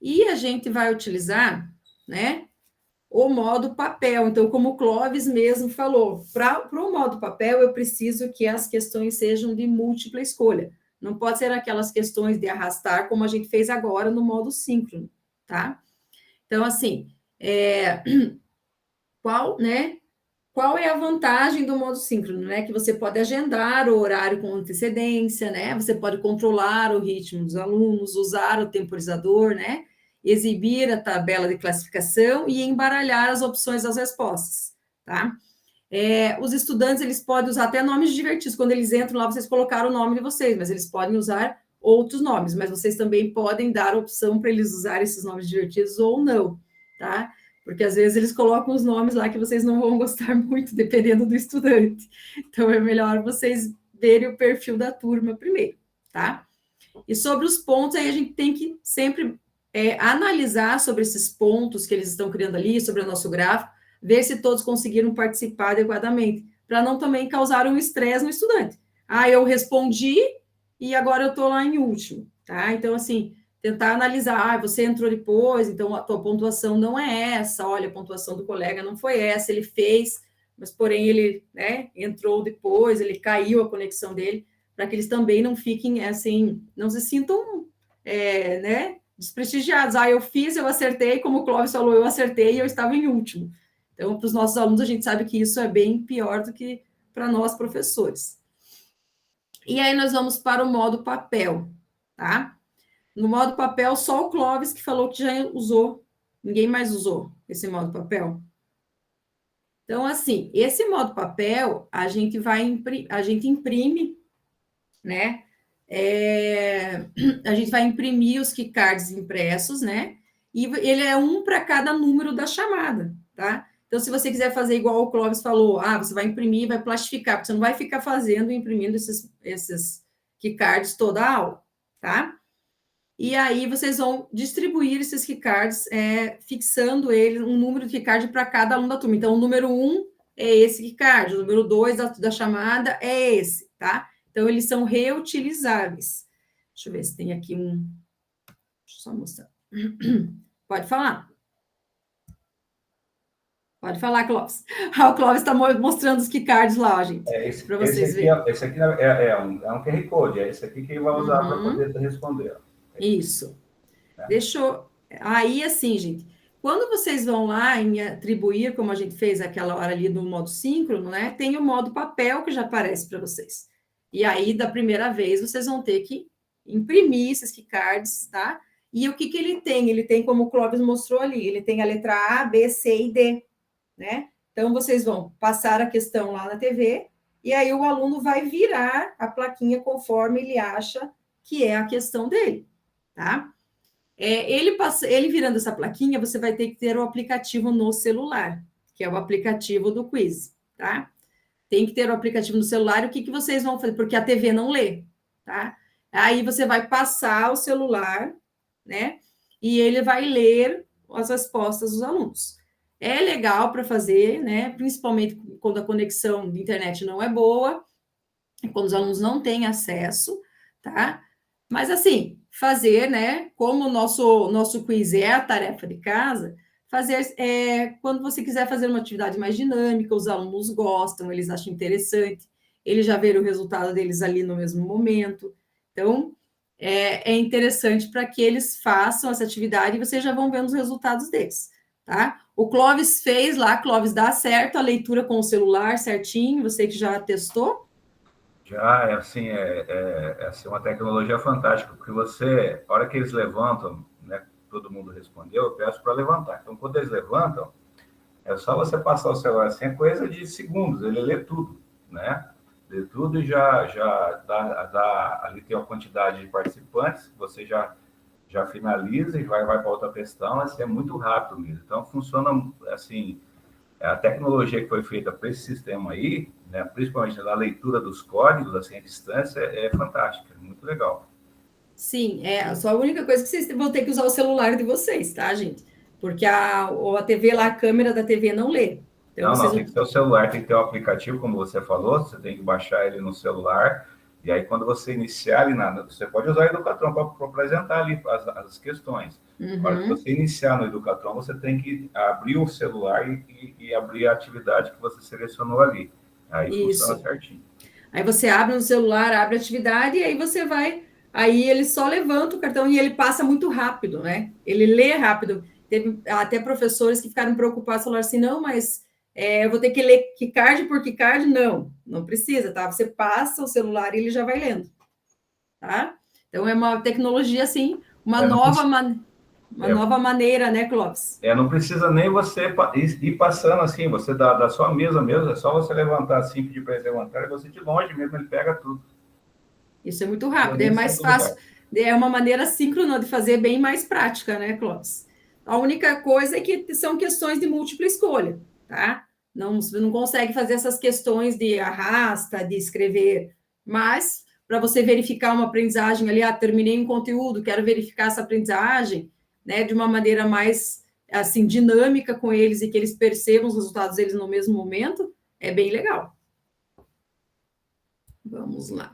E a gente vai utilizar, né, o modo papel. Então, como o Clóvis mesmo falou, para o modo papel, eu preciso que as questões sejam de múltipla escolha. Não pode ser aquelas questões de arrastar, como a gente fez agora no modo síncrono, tá? Então, assim, qual é a vantagem do modo síncrono, né? Que você pode agendar o horário com antecedência, né? Você pode controlar o ritmo dos alunos, usar o temporizador, né? Exibir a tabela de classificação e embaralhar as opções das respostas, tá? Os estudantes, eles podem usar até nomes divertidos. Quando eles entram lá, vocês colocaram o nome de vocês, mas eles podem usar outros nomes, mas vocês também podem dar a opção para eles usarem esses nomes divertidos ou não, tá? Porque às vezes eles colocam os nomes lá que vocês não vão gostar muito, dependendo do estudante. Então, é melhor vocês verem o perfil da turma primeiro, tá? E sobre os pontos, aí a gente tem que sempre analisar sobre esses pontos que eles estão criando ali, sobre o nosso gráfico, ver se todos conseguiram participar adequadamente, para não também causar um estresse no estudante. Eu respondi e agora eu estou lá em último, tá? Então, assim, tentar analisar, você entrou depois, então a tua pontuação não é essa, olha, a pontuação do colega não foi essa, ele fez, mas porém ele, né, entrou depois, ele caiu a conexão dele, para que eles também não fiquem, assim, não se sintam, né, desprestigiados. Eu fiz, eu acertei, como o Clóvis falou, eu acertei e eu estava em último. Então, para os nossos alunos, a gente sabe que isso é bem pior do que para nós, professores. E aí, nós vamos para o modo papel, tá? No modo papel, só o Clóvis que falou que já usou, ninguém mais usou esse modo papel. Então, assim, esse modo papel, a gente imprime, né? A gente vai imprimir os keycards impressos, né? E ele é um para cada número da chamada, tá? Então, se você quiser fazer igual o Clóvis falou, você vai imprimir e vai plastificar, porque você não vai ficar fazendo e imprimindo esses keycards toda a aula, tá? E aí, vocês vão distribuir esses keycards, fixando ele, um número de keycard para cada aluno da turma. Então, o número 1 é esse keycard, o número 2 da chamada é esse, tá? Então, eles são reutilizáveis. Deixa eu ver se tem aqui um... Deixa eu só mostrar. Pode falar. Pode falar, Clóvis. O Clóvis está mostrando os keycards lá, gente, para vocês verem. Esse aqui é um QR Code, é esse aqui que ele vai usar para poder responder. Isso. Deixa eu... Aí, assim, gente, quando vocês vão lá em atribuir, como a gente fez aquela hora ali no modo síncrono, né, tem o modo papel que já aparece para vocês. E aí, da primeira vez, vocês vão ter que imprimir esses keycards, tá? E o que ele tem? Ele tem, como o Clóvis mostrou ali, ele tem a letra A, B, C e D, né? Então, vocês vão passar a questão lá na TV, e aí o aluno vai virar a plaquinha conforme ele acha que é a questão dele, tá? Ele virando essa plaquinha, você vai ter que ter o aplicativo no celular, que é o aplicativo do quiz, tá? Tem que ter o aplicativo no celular, e o que vocês vão fazer? Porque a TV não lê, tá? Aí você vai passar o celular, né? E ele vai ler as respostas dos alunos. É legal para fazer, né? Principalmente quando a conexão de internet não é boa, quando os alunos não têm acesso, tá? Mas, assim, fazer, né? Como o nosso quiz é a tarefa de casa, fazer, quando você quiser fazer uma atividade mais dinâmica, os alunos gostam, eles acham interessante, eles já viram o resultado deles ali no mesmo momento. Então, é interessante para que eles façam essa atividade e vocês já vão vendo os resultados deles, tá? O Clóvis fez lá, Clóvis, dá certo a leitura com o celular certinho, você que já testou? Já, uma tecnologia fantástica, porque a hora que eles levantam, né, todo mundo respondeu, eu peço para levantar. Então, quando eles levantam, é só você passar o celular assim, é coisa de segundos, ele lê tudo, né? Lê tudo e já dá ali tem uma quantidade de participantes, você já finaliza e vai para outra questão, assim, é muito rápido mesmo. Então, funciona assim, a tecnologia que foi feita para esse sistema aí, né? Principalmente na leitura dos códigos, assim, à distância, é fantástica, é muito legal. Sim, só a única coisa que vocês vão ter que usar o celular de vocês, tá, gente? Porque a TV lá, a câmera da TV não lê. Então, Não, tem que ter o celular, tem que ter o aplicativo, como você falou, você tem que baixar ele no celular, e aí quando você iniciar ali, você pode usar o Educatron para apresentar ali as questões. Para que você iniciar no Educatron, você tem que abrir o celular e abrir a atividade que você selecionou ali. Aí funciona certinho. Aí você abre no celular, abre a atividade, e aí você vai... Aí ele só levanta o cartão e ele passa muito rápido, né? Ele lê rápido. Teve até professores que ficaram preocupados, falaram assim, não, mas eu vou ter que ler que card por que card? Não precisa, tá? Você passa o celular e ele já vai lendo, tá? Então, é uma tecnologia, assim, uma nova maneira, né, Clóvis? Não precisa nem você ir passando assim, você da sua mesa mesmo, é só você levantar assim, pedir para ele levantar, e você de longe mesmo, ele pega tudo. Isso é muito rápido, é mais fácil, é uma maneira síncrona de fazer bem mais prática, né, Clóvis? A única coisa é que são questões de múltipla escolha, tá? Você não consegue fazer essas questões de arrasta, de escrever, mas para você verificar uma aprendizagem ali, terminei um conteúdo, quero verificar essa aprendizagem, né, de uma maneira mais, assim, dinâmica com eles e que eles percebam os resultados deles no mesmo momento, é bem legal. Vamos lá.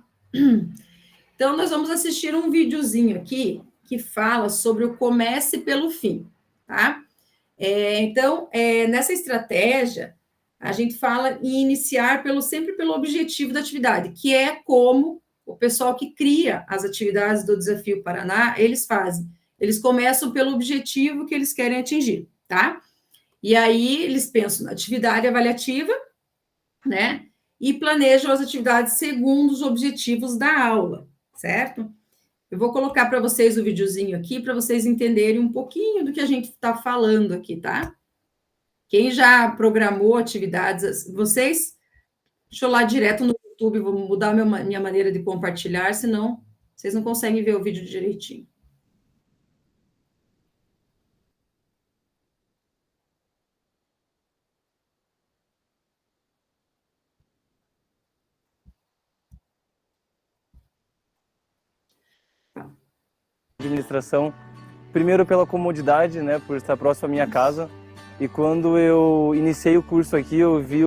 Então, nós vamos assistir um videozinho aqui que fala sobre o comece pelo fim, tá? Então, nessa estratégia, a gente fala em iniciar sempre pelo objetivo da atividade, que é como o pessoal que cria as atividades do Desafio Paraná, eles fazem. Eles começam pelo objetivo que eles querem atingir, tá? E aí, eles pensam na atividade avaliativa, né? E planejam as atividades segundo os objetivos da aula, certo? Eu vou colocar para vocês o videozinho aqui, para vocês entenderem um pouquinho do que a gente está falando aqui, tá? Quem já programou atividades, vocês, deixa eu lá direto no YouTube, vou mudar minha maneira de compartilhar, senão vocês não conseguem ver o vídeo direitinho. Administração, primeiro pela comodidade, né, por estar próximo à minha casa, e quando eu iniciei o curso aqui, eu vi...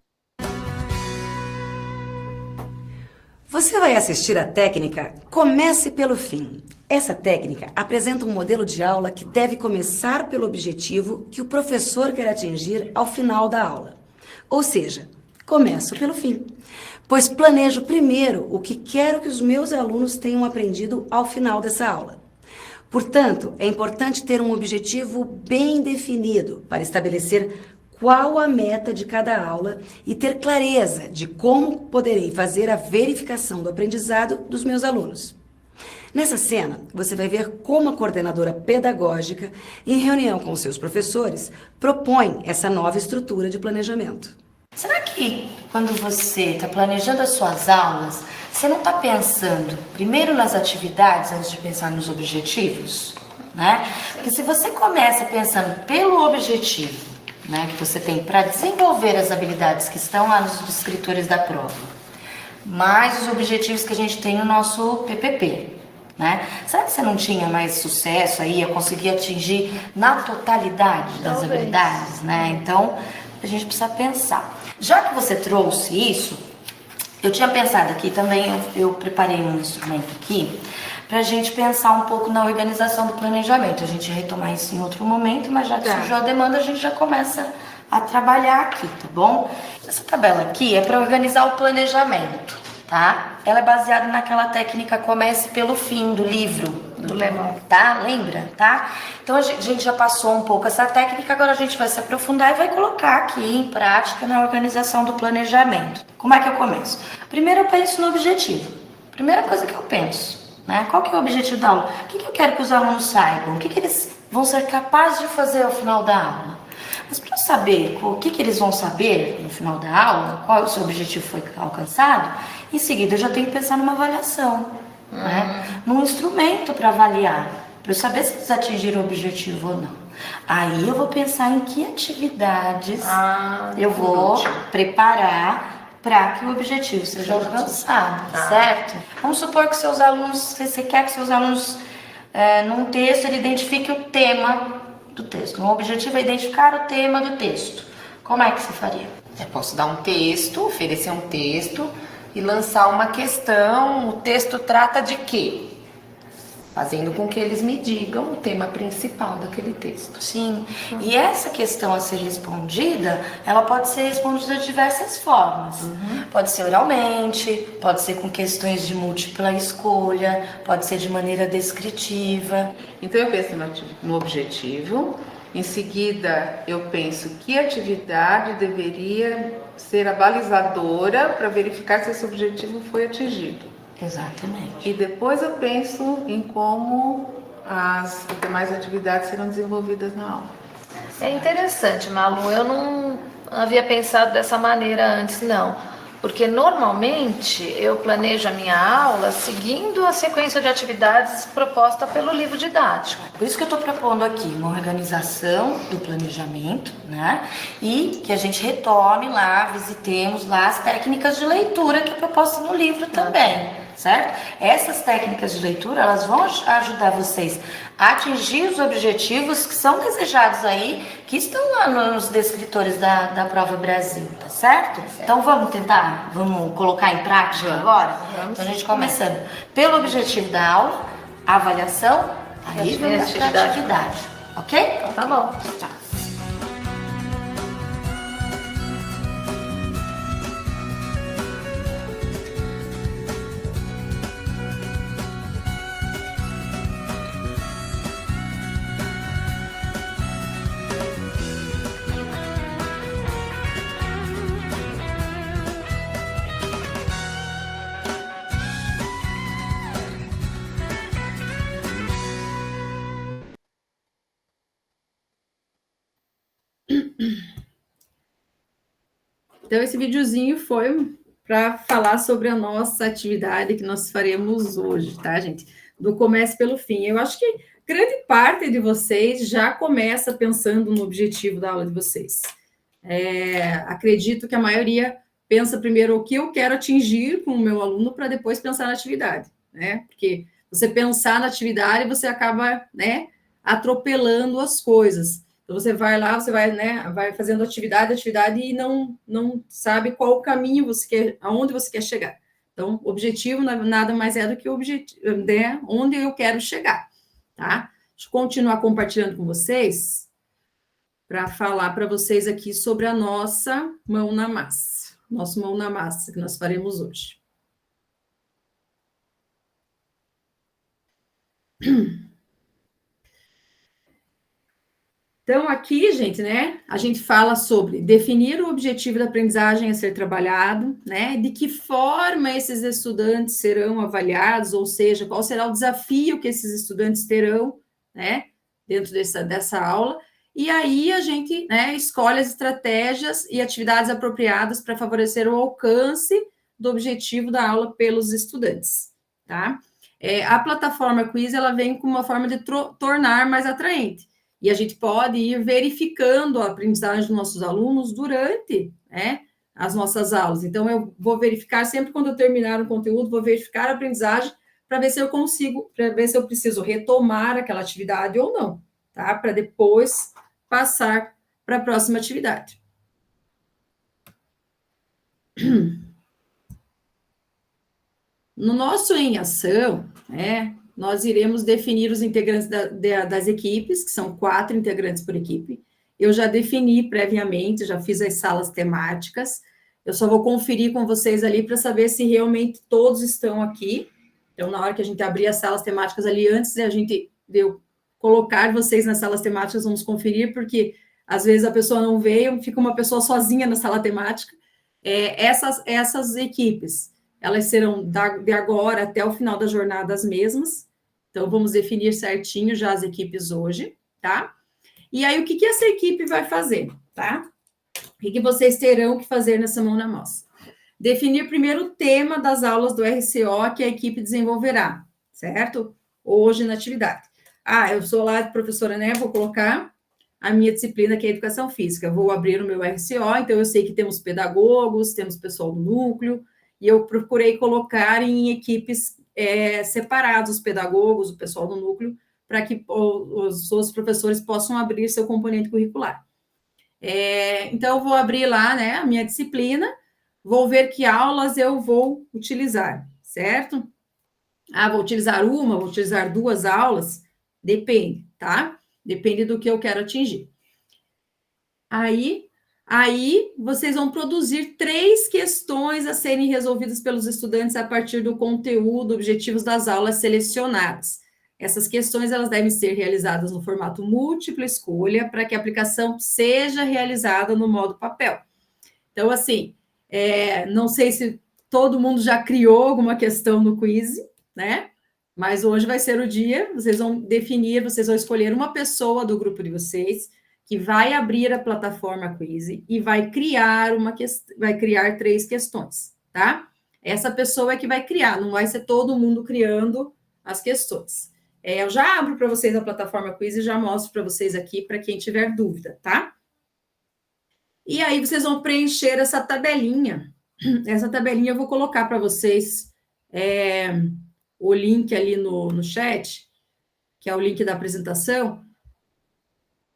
Você vai assistir a técnica Comece pelo Fim. Essa técnica apresenta um modelo de aula que deve começar pelo objetivo que o professor quer atingir ao final da aula. Ou seja, começo pelo fim, pois planejo primeiro o que quero que os meus alunos tenham aprendido ao final dessa aula. Portanto, é importante ter um objetivo bem definido para estabelecer qual a meta de cada aula e ter clareza de como poderei fazer a verificação do aprendizado dos meus alunos. Nessa cena, você vai ver como a coordenadora pedagógica, em reunião com seus professores, propõe essa nova estrutura de planejamento. Será que quando você está planejando as suas aulas, você não está pensando primeiro nas atividades antes de pensar nos objetivos? Né? Porque se você começa pensando pelo objetivo, né, que você tem para desenvolver as habilidades que estão lá nos descritores da prova, mais os objetivos que a gente tem no nosso PPP, né? Será que você não tinha mais sucesso aí, ia conseguir atingir na totalidade das habilidades, né? Então, a gente precisa pensar. Já que você trouxe isso, eu tinha pensado aqui também, eu preparei um instrumento aqui, para a gente pensar um pouco na organização do planejamento. A gente retomar isso em outro momento, mas já que surgiu a demanda, a gente já começa a trabalhar aqui, tá bom? Essa tabela aqui é para organizar o planejamento, tá? Ela é baseada naquela técnica Comece pelo Fim, do livro, do Lemon, tá? Lembra, tá? Então a gente já passou um pouco essa técnica, agora a gente vai se aprofundar e vai colocar aqui em prática na organização do planejamento. Como é que eu começo? Primeiro eu penso no objetivo. Primeira coisa que eu penso, né? Qual que é o objetivo da aula? O que eu quero que os alunos saibam? O que eles vão ser capazes de fazer ao final da aula? Mas para eu saber o que eles vão saber no final da aula, qual o seu objetivo foi alcançado, em seguida eu já tenho que pensar numa avaliação, né? Num instrumento para avaliar, para eu saber se eles atingiram o objetivo ou não. Aí eu vou pensar em que atividades eu vou preparar para que o objetivo seja alcançado, certo? Vamos supor que seus alunos, você quer que seus alunos, num texto, ele identifique o tema do texto. O objetivo é identificar o tema do texto. Como é que você faria? Eu posso dar um texto, oferecer um texto e lançar uma questão. O texto trata de quê? Fazendo com que eles me digam o tema principal daquele texto. Sim, e essa questão a ser respondida, ela pode ser respondida de diversas formas. Pode ser oralmente, pode ser com questões de múltipla escolha, pode ser de maneira descritiva. Então eu penso no objetivo, em seguida eu penso que atividade deveria ser a balizadora para verificar se esse objetivo foi atingido. Exatamente. E depois eu penso em como as demais atividades serão desenvolvidas na aula. É interessante, Malu, eu não havia pensado dessa maneira antes, não. Porque normalmente eu planejo a minha aula seguindo a sequência de atividades proposta pelo livro didático. Por isso que eu estou propondo aqui uma organização do planejamento, né? E que a gente retome lá, visitemos lá as técnicas de leitura que é proposta no livro também. Certo? Essas técnicas de leitura, elas vão ajudar vocês a atingir os objetivos que são desejados aí, que estão lá nos descritores da Prova Brasil, tá certo? Então vamos tentar, vamos colocar em prática agora? Então a gente começando pelo objetivo da aula, a avaliação, aí vamos para a atividade, ok? Então tá bom. Tchau. Então, esse videozinho foi para falar sobre a nossa atividade que nós faremos hoje, tá, gente? Do Comece pelo Fim. Eu acho que grande parte de vocês já começa pensando no objetivo da aula de vocês. Acredito que a maioria pensa primeiro o que eu quero atingir com o meu aluno para depois pensar na atividade, né? Porque você pensar na atividade, você acaba, né, atropelando as coisas. Então, você vai lá, você vai, né, vai fazendo atividade e não sabe qual o caminho você quer, aonde você quer chegar. Então, o objetivo nada mais é do que o objetivo, né, onde eu quero chegar, tá? Deixa eu continuar compartilhando com vocês para falar para vocês aqui sobre a nossa mão na massa, nosso mão na massa que nós faremos hoje. Então, aqui, gente, né, a gente fala sobre definir o objetivo da aprendizagem a ser trabalhado, né, de que forma esses estudantes serão avaliados, ou seja, qual será o desafio que esses estudantes terão, né, dentro dessa aula, e aí a gente, né, escolhe as estratégias e atividades apropriadas para favorecer o alcance do objetivo da aula pelos estudantes, tá? A plataforma Quiz, ela vem com uma forma de tornar mais atraente, e a gente pode ir verificando a aprendizagem dos nossos alunos durante, né, as nossas aulas. Então, eu vou verificar, sempre quando eu terminar um conteúdo, vou verificar a aprendizagem para ver se eu consigo, para ver se eu preciso retomar aquela atividade ou não, tá? Para depois passar para a próxima atividade. No nosso Em Ação, né, nós iremos definir os integrantes das equipes, que são 4 integrantes por equipe. Eu já defini previamente, já fiz as salas temáticas. Eu só vou conferir com vocês ali para saber se realmente todos estão aqui. Então, na hora que a gente abrir as salas temáticas ali, antes de eu colocar vocês nas salas temáticas, vamos conferir, porque às vezes a pessoa não veio, fica uma pessoa sozinha na sala temática. Essas equipes, elas serão de agora até o final da jornada as mesmas. Então, vamos definir certinho já as equipes hoje, tá? E aí, o que essa equipe vai fazer, tá? O que vocês terão que fazer nessa mão na massa? Definir primeiro o tema das aulas do RCO que a equipe desenvolverá, certo? Hoje na atividade. Eu sou lá a professora, né? Vou colocar a minha disciplina, que é Educação Física. Eu vou abrir o meu RCO, então eu sei que temos pedagogos, temos pessoal do núcleo, e eu procurei colocar em equipes separadas os pedagogos, o pessoal do núcleo, para que os professores possam abrir seu componente curricular. Então, eu vou abrir lá, né, a minha disciplina, vou ver que aulas eu vou utilizar, certo? Vou utilizar uma, vou utilizar 2 aulas, depende, tá? Depende do que eu quero atingir. Aí vocês vão produzir 3 questões a serem resolvidas pelos estudantes a partir do conteúdo, objetivos das aulas selecionadas. Essas questões, elas devem ser realizadas no formato múltipla escolha, para que a aplicação seja realizada no modo papel. Então, assim, não sei se todo mundo já criou alguma questão no quiz, né? Mas hoje vai ser o dia, vocês vão definir, vocês vão escolher uma pessoa do grupo de vocês que vai abrir a plataforma quiz e vai criar 3 questões, tá? Essa pessoa é que vai criar, não vai ser todo mundo criando as questões. Eu já abro para vocês a plataforma quiz e já mostro para vocês aqui, para quem tiver dúvida, tá? E aí vocês vão preencher essa tabelinha. Essa tabelinha eu vou colocar para vocês o link ali no chat, que é o link da apresentação,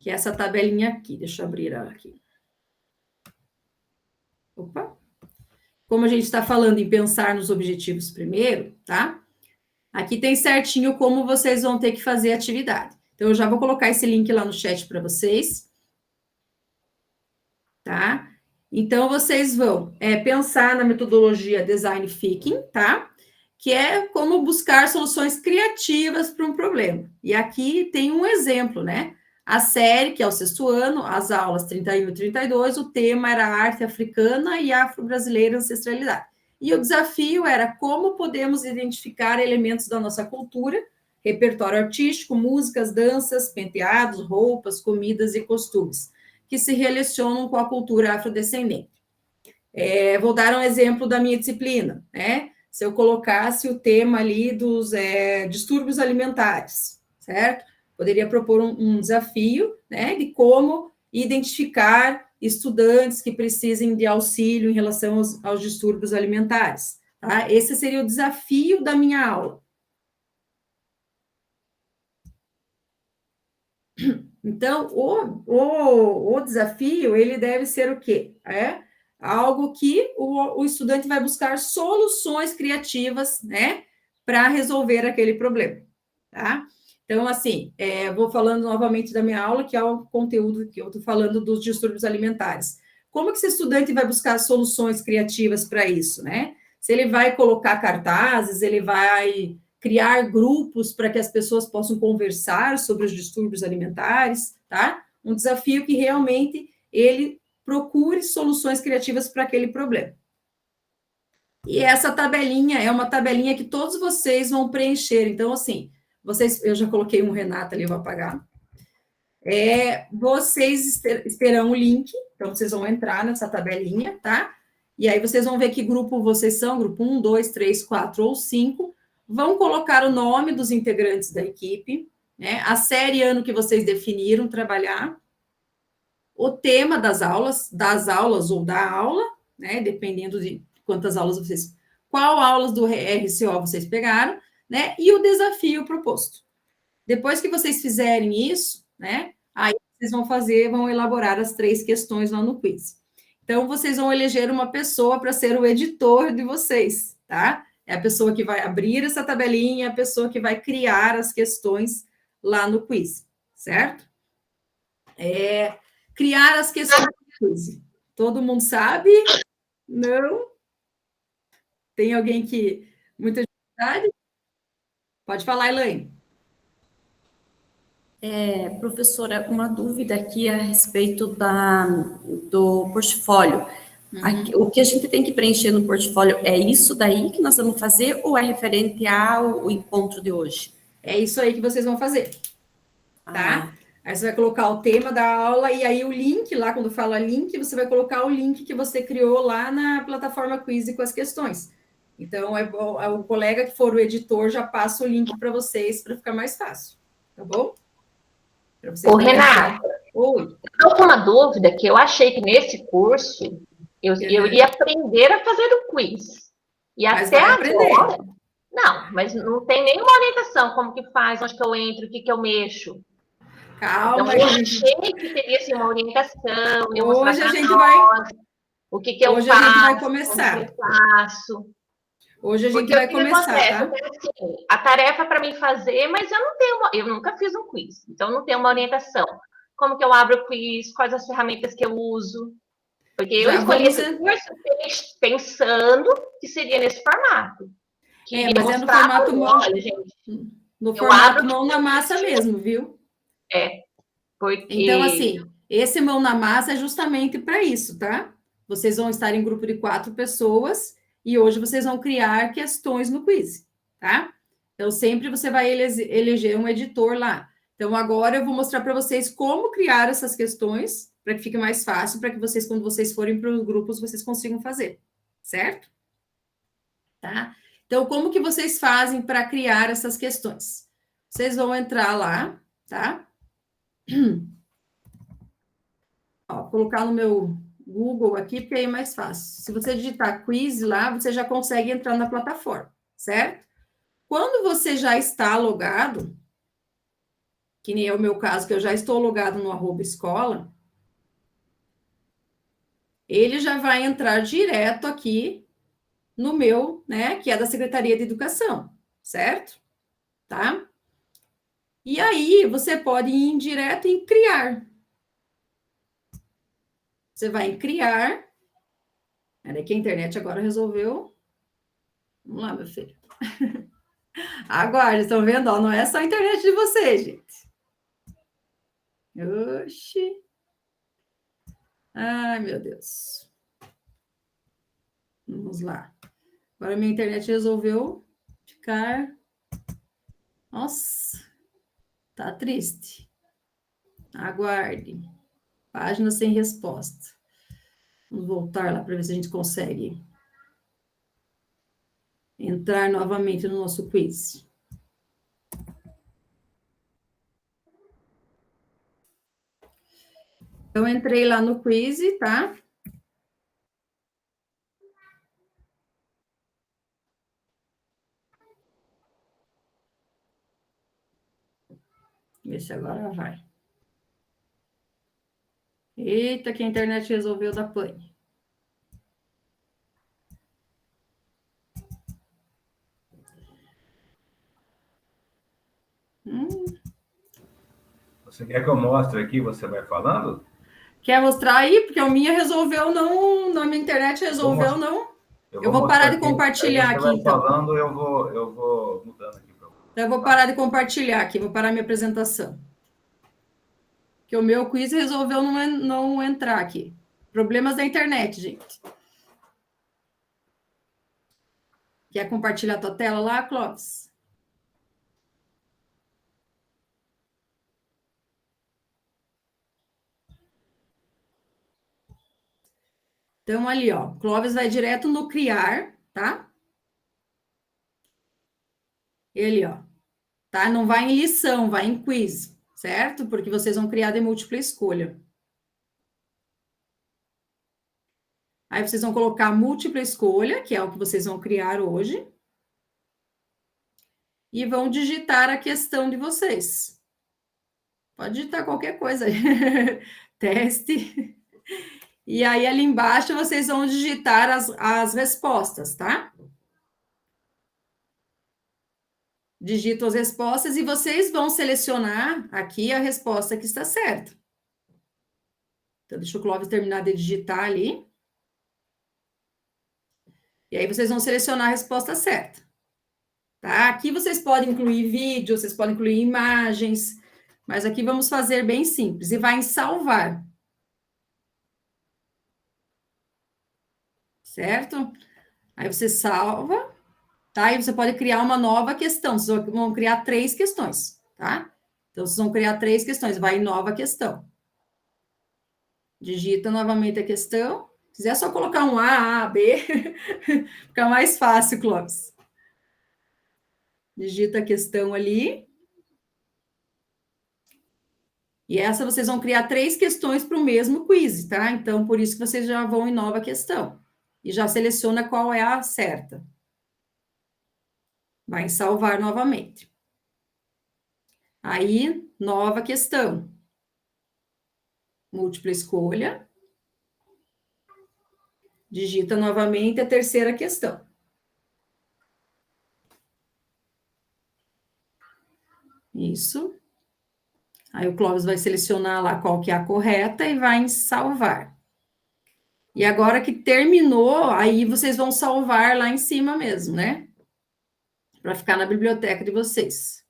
que é essa tabelinha aqui. Deixa eu abrir ela aqui. Opa! Como a gente está falando em pensar nos objetivos primeiro, tá? Aqui tem certinho como vocês vão ter que fazer a atividade. Então, eu já vou colocar esse link lá no chat para vocês. Tá? Então, vocês vão pensar na metodologia Design Thinking, tá? Que é como buscar soluções criativas para um problema. E aqui tem um exemplo, né? A série, que é o 6º ano, as aulas 31 e 32, o tema era arte africana e afro-brasileira ancestralidade. E o desafio era como podemos identificar elementos da nossa cultura, repertório artístico, músicas, danças, penteados, roupas, comidas e costumes, que se relacionam com a cultura afrodescendente. Vou dar um exemplo da minha disciplina, né? Se eu colocasse o tema ali dos distúrbios alimentares, certo? Poderia propor um desafio, né, de como identificar estudantes que precisem de auxílio em relação aos distúrbios alimentares, tá? Esse seria o desafio da minha aula. Então, o desafio, ele deve ser o quê? Algo que o estudante vai buscar soluções criativas, né, para resolver aquele problema, tá? Então, assim, vou falando novamente da minha aula, que é o conteúdo que eu estou falando dos distúrbios alimentares. Como que esse estudante vai buscar soluções criativas para isso, né? Se ele vai colocar cartazes, ele vai criar grupos para que as pessoas possam conversar sobre os distúrbios alimentares, tá? Um desafio que realmente ele procure soluções criativas para aquele problema. E essa tabelinha é uma tabelinha que todos vocês vão preencher. Então, assim, eu já coloquei um Renata ali, eu vou apagar. Vocês terão o link, então vocês vão entrar nessa tabelinha, tá? E aí vocês vão ver que grupo vocês são, grupo 1, 2, 3, 4 ou 5. Vão colocar o nome dos integrantes da equipe, né? A série ano que vocês definiram trabalhar, o tema das aulas ou da aula, né? Dependendo de quantas aulas vocês... Qual aulas do RCO vocês pegaram, né? E o desafio proposto. Depois que vocês fizerem isso, né? Aí vocês vão elaborar as 3 questões lá no quiz. Então, vocês vão eleger uma pessoa para ser o editor de vocês, tá? É a pessoa que vai abrir essa tabelinha, a pessoa que vai criar as questões lá no quiz, certo? Criar as questões do quiz. Todo mundo sabe? Não? Tem alguém que... Muita dificuldade? Pode falar, Elaine. Professora, uma dúvida aqui a respeito do portfólio. O que a gente tem que preencher no portfólio é isso daí que nós vamos fazer ou é referente ao encontro de hoje? É isso aí que vocês vão fazer, tá? Aí você vai colocar o tema da aula e aí o link, lá quando fala link, você vai colocar o link que você criou lá na plataforma Quiz com as questões. Então, o colega que for o editor já passa o link para vocês, para ficar mais fácil, tá bom? Ô, Renata, Oi. Estou com uma dúvida que eu achei que nesse curso eu iria aprender a fazer o quiz. E Mas até vai aprender. agora, não, mas não tem nenhuma orientação, como que faz, onde que eu entro, o que que eu mexo. Calma, então, eu gente. achei que teria assim, uma orientação. Hoje a gente vai... O que que eu Hoje faço, a gente vai como começar. que eu faço. Hoje a gente Porque vai o que começar, acontece, tá? né, assim, a tarefa para mim fazer, mas eu nunca fiz um quiz, então não tenho uma orientação. Como que eu abro o quiz, quais as ferramentas que eu uso. Porque eu escolhi esse curso pensando que seria nesse formato. Que mas é no formato mão. Olha, gente, no formato mão na massa mesmo, viu? Porque... Então, assim, esse mão na massa é justamente para isso, tá? Vocês vão estar em grupo de 4 pessoas e hoje vocês vão criar questões no quiz, tá? Então, sempre você vai eleger um editor lá. Então, agora eu vou mostrar para vocês como criar essas questões para que fique mais fácil, para que vocês, quando vocês forem para os grupos, vocês consigam fazer, certo? Tá? Então, como que vocês fazem para criar essas questões? Vocês vão entrar lá, tá? Ó, colocar no meu Google aqui, porque aí é mais fácil. Se você digitar quiz lá, você já consegue entrar na plataforma, certo? Quando você já está logado, que nem é o meu caso, que eu já estou logado no @escola, ele já vai entrar direto aqui no meu, né, que é da Secretaria de Educação, certo? Tá? E aí, você pode ir direto em criar. Você vai em criar. Peraí, que a internet agora resolveu. Vamos lá, meu filho. Aguarde, estão vendo? Ó, não é só a internet de vocês, gente. Oxi. Ai, meu Deus. Vamos lá. Agora minha internet resolveu ficar... Nossa. Tá triste. Aguarde. Página sem resposta. Vamos voltar lá para ver se a gente consegue entrar novamente no nosso quiz. Então, entrei lá no quiz, tá? Vê se agora vai. Eita, que a internet resolveu dar pane. Você quer que eu mostre aqui, você vai falando? Quer mostrar aí? Porque a minha resolveu não, a minha internet resolveu não. Eu vou parar de compartilhar aqui, então. Falando, eu vou mudando aqui. Então, eu vou parar de compartilhar aqui, vou parar minha apresentação. Que o meu quiz resolveu não entrar aqui. Problemas da internet, gente. Quer compartilhar a tua tela lá, Clóvis? Então, ali, ó, Clóvis vai direto no criar, tá? Ele, ó, tá? Não vai em lição, vai em quiz, certo? Porque vocês vão criar de múltipla escolha. Aí vocês vão colocar múltipla escolha, que é o que vocês vão criar hoje. E vão digitar a questão de vocês. Pode digitar qualquer coisa aí. Teste. E aí, ali embaixo, vocês vão digitar as respostas, tá? Digito as respostas e vocês vão selecionar aqui a resposta que está certa. Então, deixa o Clóvis terminar de digitar ali. E aí, vocês vão selecionar a resposta certa. Tá? Aqui vocês podem incluir vídeo, vocês podem incluir imagens, mas aqui vamos fazer bem simples. E vai em salvar. Certo? Aí você salva, tá? E você pode criar uma nova questão. Vocês vão criar 3 questões, tá? Então, vocês vão criar 3 questões. Vai em nova questão. Digita novamente a questão. Se quiser só colocar um A, B, fica mais fácil, Clóvis. Digita a questão ali. E essa vocês vão criar 3 questões para o mesmo quiz, tá? Então, por isso que vocês já vão em nova questão. E já seleciona qual é a certa. Vai em salvar novamente. Aí, nova questão. Múltipla escolha. Digita novamente a terceira questão. Isso. Aí o Clóvis vai selecionar lá qual que é a correta e vai em salvar. E agora que terminou, aí vocês vão salvar lá em cima mesmo, né? Para ficar na biblioteca de vocês.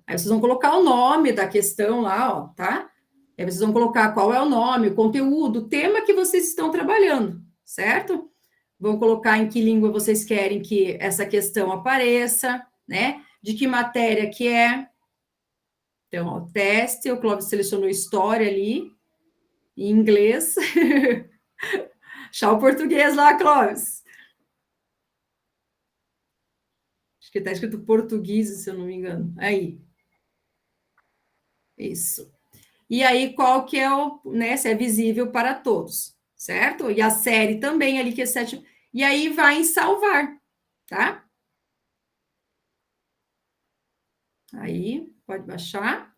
Aí vocês vão colocar o nome da questão lá, ó, tá? Aí vocês vão colocar qual é o nome, o conteúdo, o tema que vocês estão trabalhando, certo? Vão colocar em que língua vocês querem que essa questão apareça, né? De que matéria que é. Então, ó, teste, o Clóvis selecionou história ali, em inglês. Achar o português lá, Clóvis. Acho que está escrito português, se eu não me engano. Aí. Isso. E aí, qual que é o, né, se é visível para todos, certo? E a série também ali, que é 7. E aí, vai em salvar, tá? Aí, pode baixar.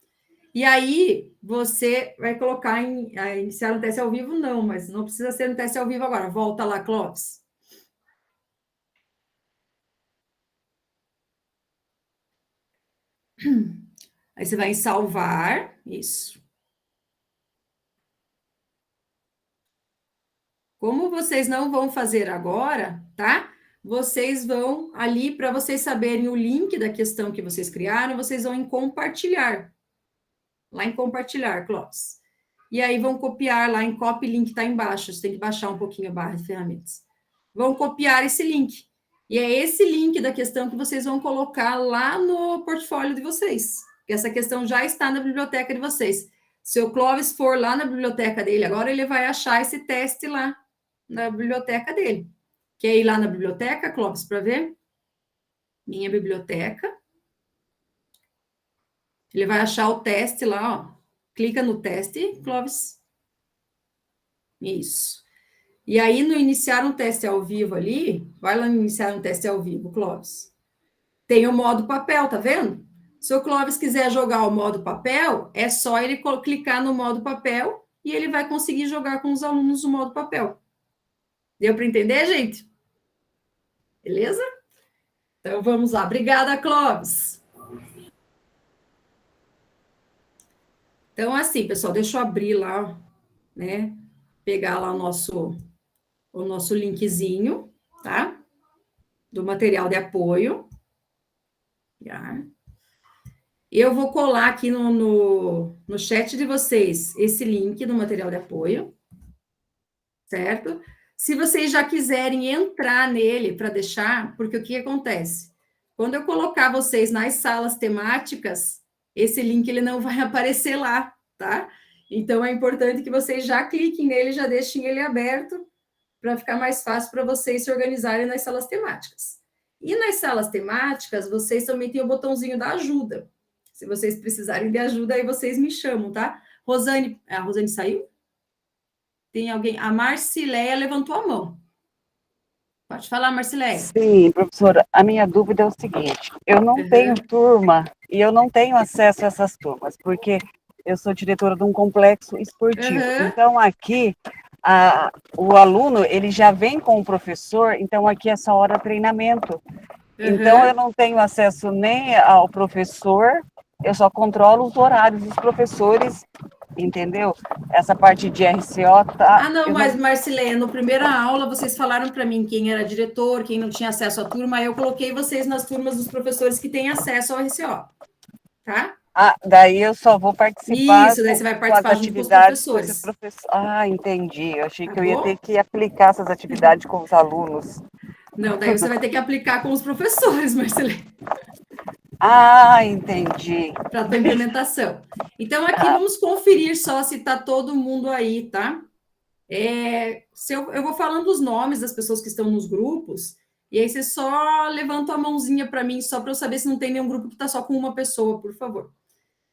E aí, você vai colocar em iniciar um teste ao vivo, não, mas não precisa ser um teste ao vivo agora. Volta lá, Clóvis. Aí você vai em salvar, isso. Como vocês não vão fazer agora, tá? Vocês vão ali, para vocês saberem o link da questão que vocês criaram, vocês vão em compartilhar. Lá em compartilhar, Clóvis. E aí vão copiar lá em copy link, tá embaixo. Você tem que baixar um pouquinho a barra de ferramentas. Vão copiar esse link. E é esse link da questão que vocês vão colocar lá no portfólio de vocês. Porque essa questão já está na biblioteca de vocês. Se o Clóvis for lá na biblioteca dele, agora ele vai achar esse teste lá na biblioteca dele. Quer ir lá na biblioteca, Clóvis, para ver? Minha biblioteca. Ele vai achar o teste lá, ó. Clica no teste, Clóvis. Isso. E aí, no iniciar um teste ao vivo ali, vai lá no iniciar um teste ao vivo, Clóvis. Tem o modo papel, tá vendo? Se o Clóvis quiser jogar o modo papel, é só ele clicar no modo papel e ele vai conseguir jogar com os alunos o modo papel. Deu para entender, gente? Beleza? Então, vamos lá. Obrigada, Clóvis. Então, assim, pessoal, deixa eu abrir lá, né? Pegar lá o nosso linkzinho, tá? Do material de apoio. Já. Eu vou colar aqui no chat de vocês esse link do material de apoio, certo? Se vocês já quiserem entrar nele para deixar, porque o que acontece? Quando eu colocar vocês nas salas temáticas, esse link ele não vai aparecer lá, tá? Então, é importante que vocês já cliquem nele, já deixem ele aberto, para ficar mais fácil para vocês se organizarem nas salas temáticas. E nas salas temáticas, vocês também têm o botãozinho da ajuda. Se vocês precisarem de ajuda, aí vocês me chamam, tá? Rosane, a Rosane saiu? Tem alguém? A Marcileia levantou a mão. Pode falar, Marcileia. Sim, professora, a minha dúvida é o seguinte, eu não tenho turma e eu não tenho acesso a essas turmas, porque eu sou diretora de um complexo esportivo. Então, aqui, o aluno, ele já vem com o professor, então aqui é só hora treinamento. Então, eu não tenho acesso nem ao professor, eu só controlo os horários dos professores, entendeu? Essa parte de RCO tá... Ah, não, mas, Marcileia, no primeira aula, vocês falaram para mim quem era diretor, quem não tinha acesso à turma, eu coloquei vocês nas turmas dos professores que têm acesso ao RCO, tá? Ah, daí eu só vou participar. Isso, daí você vai participar junto com os professores. Ah, entendi. Eu achei que eu ia ter que aplicar essas atividades com os alunos. Não, daí você vai ter que aplicar com os professores, Marcileia. Ah, entendi. Para a tua implementação. Então, aqui vamos conferir só se está todo mundo aí, tá? Eu vou falando os nomes das pessoas que estão nos grupos, e aí você só levanta a mãozinha para mim, só para eu saber se não tem nenhum grupo que está só com uma pessoa, por favor.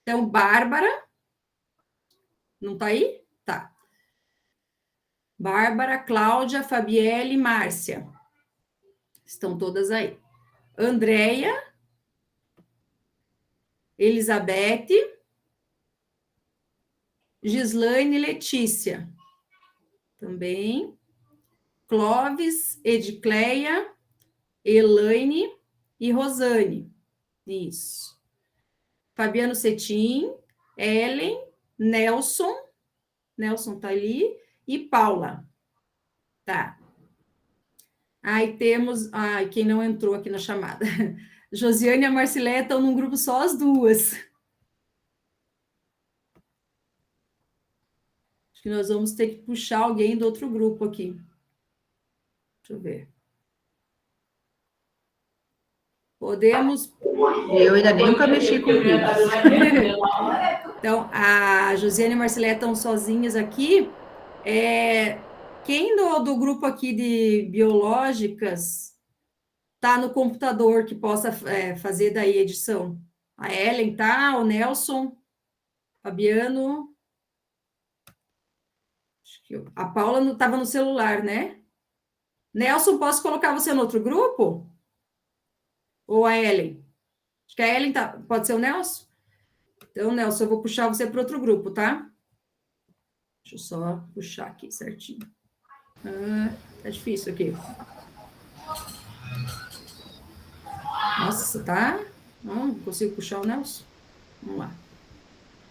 Então, Bárbara. Não está aí? Tá. Bárbara, Cláudia, Fabielle, Márcia. Estão todas aí. Andréia, Elizabeth, Gislaine, Letícia. Também. Clóvis, Edicleia, Elaine e Rosane. Isso. Fabiano Cetim, Ellen, Nelson tá ali, e Paula. Tá. Aí temos... Ai, quem não entrou aqui na chamada. Josiane e a Marcileia estão num grupo só as duas. Acho que nós vamos ter que puxar alguém do outro grupo aqui. Deixa eu ver. Podemos... Eu ainda nunca mexi com isso. Então, a Josiane e a Marcileia estão sozinhas aqui. Quem do grupo aqui de biológicas está no computador que possa fazer daí edição? A Ellen tá, o Nelson, Fabiano. Acho que a Paula não estava no celular, né? Nelson, posso colocar você no outro grupo? Ou a Ellen? Acho que a Ellen tá. Pode ser o Nelson? Então, Nelson, eu vou puxar você para outro grupo, tá? Deixa eu só puxar aqui certinho. Tá difícil aqui. Nossa, tá? Não consigo puxar o Nelson. Vamos lá.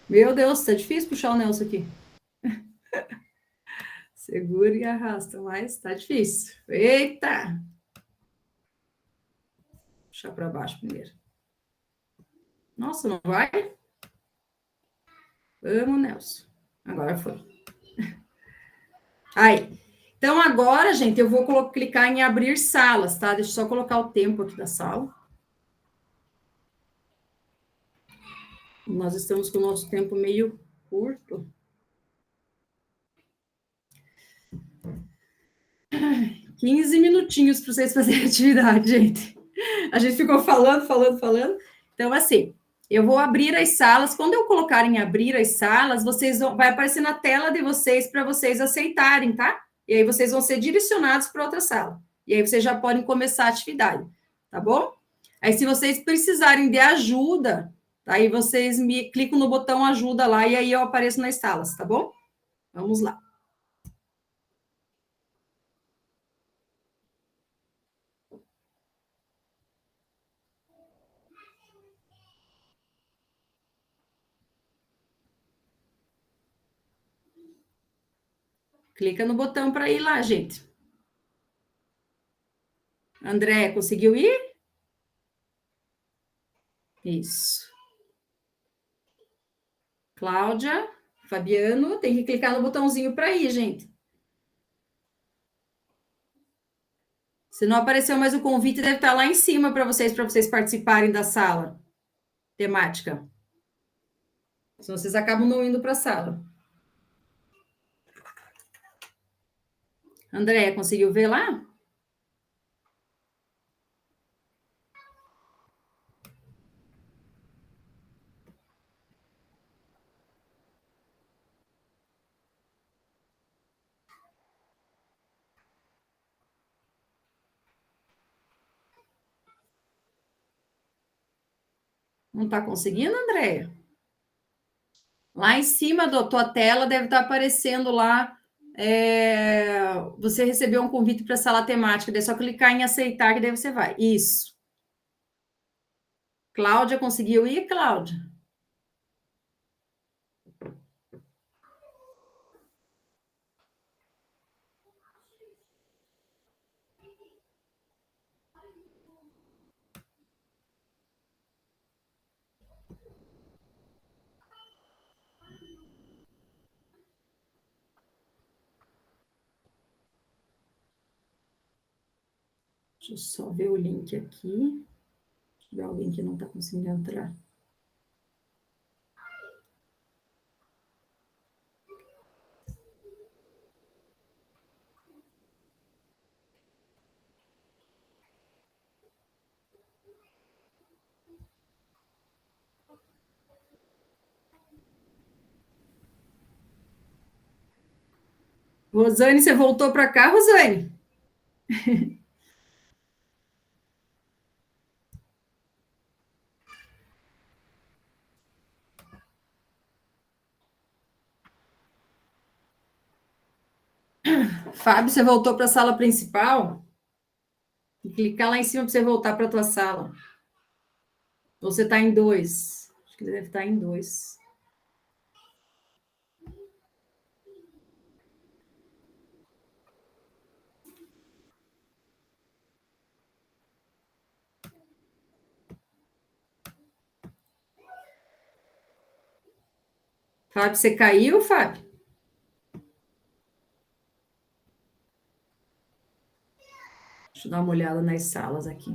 Meu Deus, tá difícil puxar o Nelson aqui. Segura e arrasta, mas tá difícil. Eita! Puxar para baixo primeiro. Nossa, não vai? Vamos, Nelson. Agora foi. Aí. Então, agora, gente, eu vou clicar em abrir salas, tá? Deixa eu só colocar o tempo aqui da sala. Nós estamos com o nosso tempo meio curto. 15 minutinhos para vocês fazerem atividade, gente. A gente ficou falando. Então, assim, eu vou abrir as salas. Quando eu colocar em abrir as salas, vai aparecer na tela de vocês para vocês aceitarem, tá? E aí vocês vão ser direcionados para outra sala. E aí vocês já podem começar a atividade, tá bom? Aí, se vocês precisarem de ajuda, aí vocês me clicam no botão ajuda lá e aí eu apareço nas salas, tá bom? Vamos lá. Clica no botão para ir lá, gente. André, conseguiu ir? Isso. Cláudia, Fabiano, tem que clicar no botãozinho para ir, gente. Se não apareceu mais o convite, deve estar lá em cima para vocês participarem da sala temática. Senão vocês acabam não indo para a sala. André, conseguiu ver lá? Não está conseguindo, Andréia? Lá em cima da tua tela deve estar aparecendo lá. Você recebeu um convite para a sala temática, daí é só clicar em aceitar que daí você vai. Isso. Cláudia, conseguiu ir, Cláudia? Deixa eu só ver o link aqui. Deixa eu ver alguém que não está conseguindo entrar. Rosane, você voltou para cá, Rosane? Fábio, você voltou para a sala principal? Tem que clicar lá em cima para você voltar para a tua sala. Ou você está em 2? Acho que ele deve estar em 2. Fábio, você caiu, Fábio? Deixa eu dar uma olhada nas salas aqui.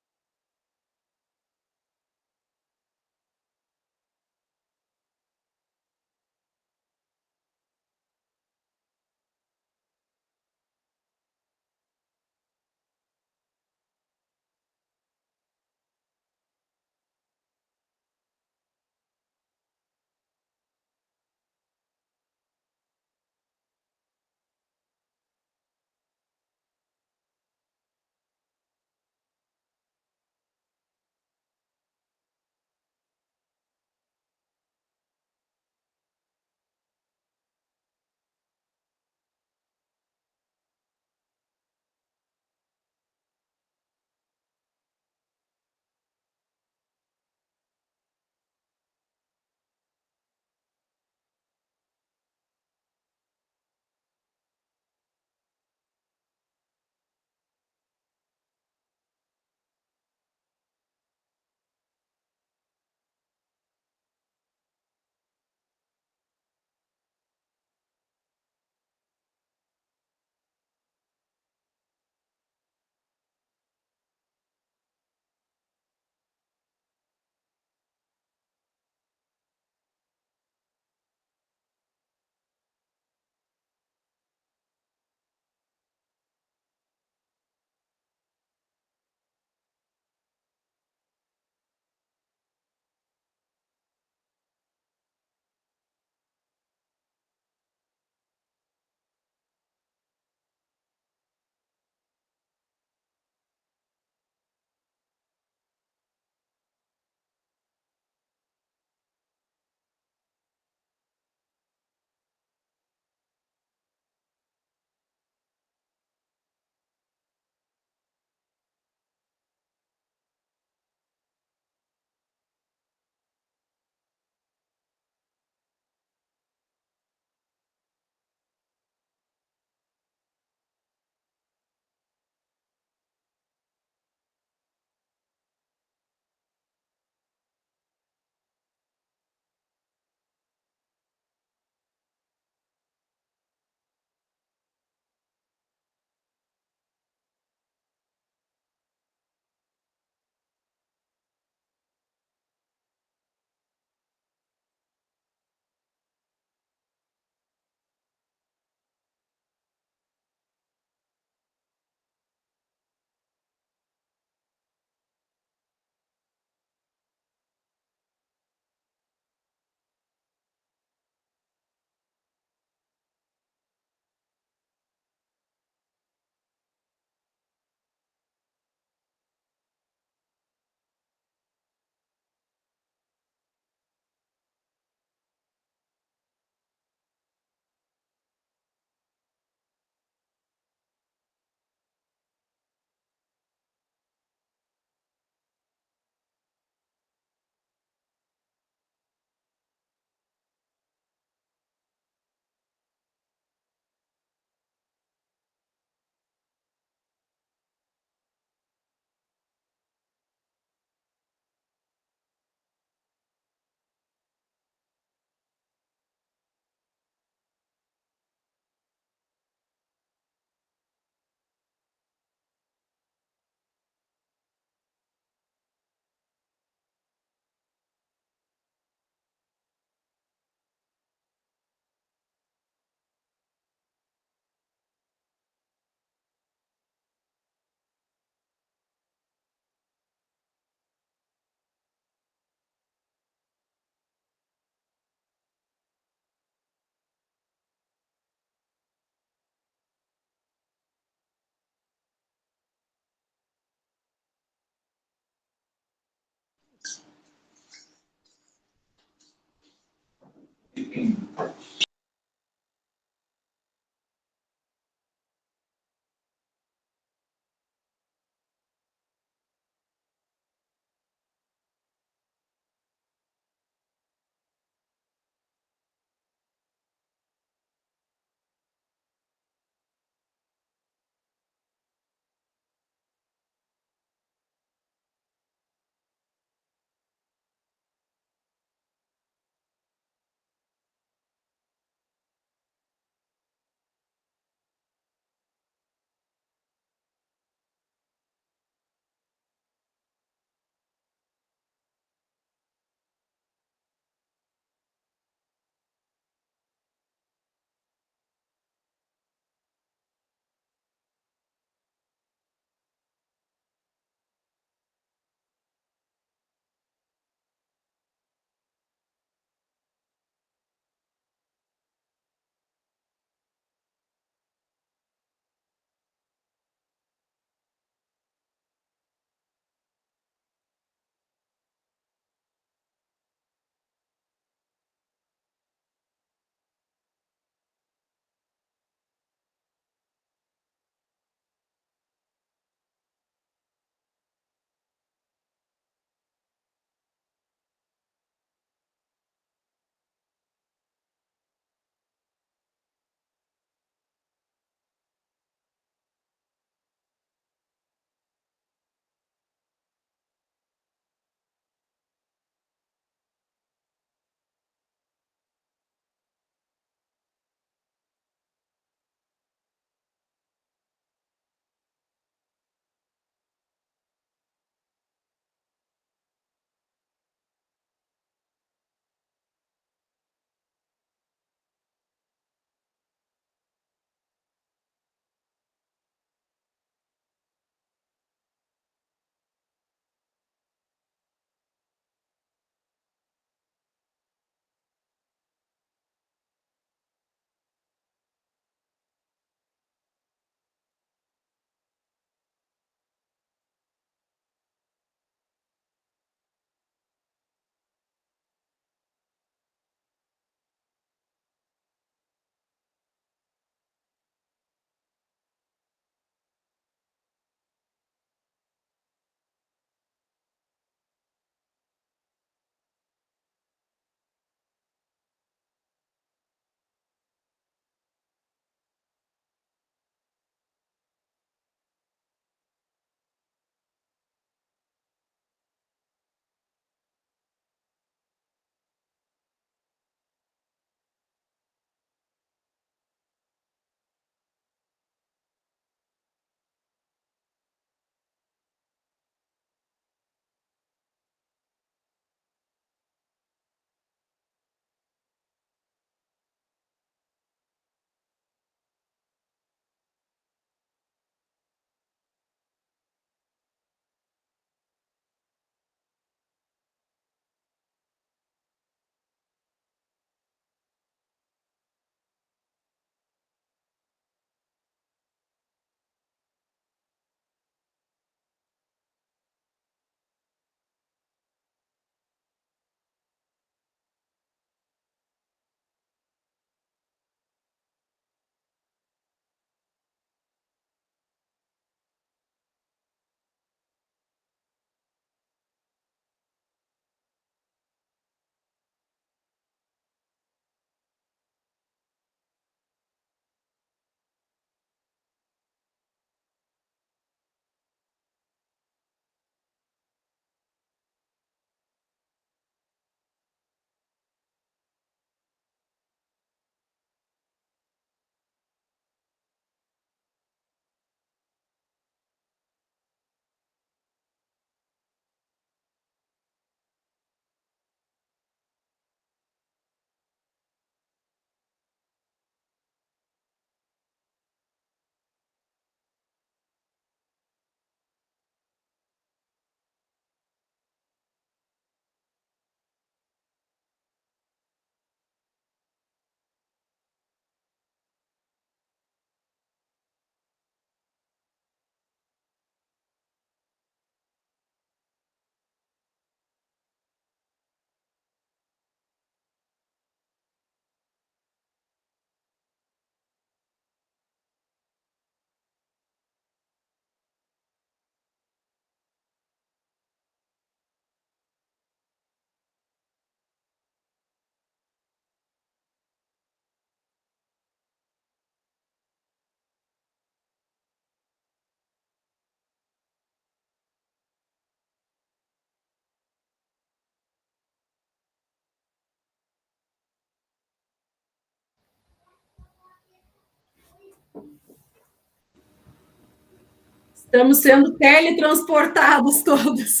Estamos sendo teletransportados todos.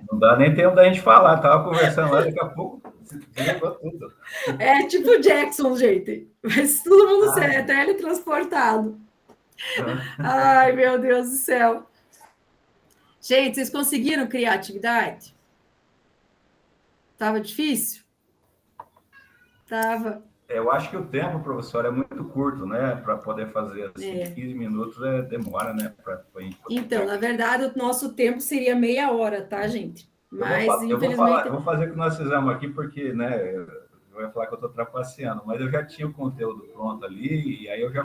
Não dá nem tempo da gente falar, estava conversando lá, daqui a pouco desligou tudo. É tipo Jackson, gente. Mas todo mundo é teletransportado. Ai, meu Deus do céu. Gente, vocês conseguiram criar atividade? Estava difícil? Estava. Eu acho que o tempo, professor, é muito curto, né? Para poder fazer assim, 15 minutos demora, né? Então, na verdade, o nosso tempo seria meia hora, tá, gente? Mas, infelizmente... Eu vou fazer o que nós fizemos aqui, porque, né? Eu vou falar que eu estou trapaceando, mas eu já tinha o conteúdo pronto ali, e aí eu já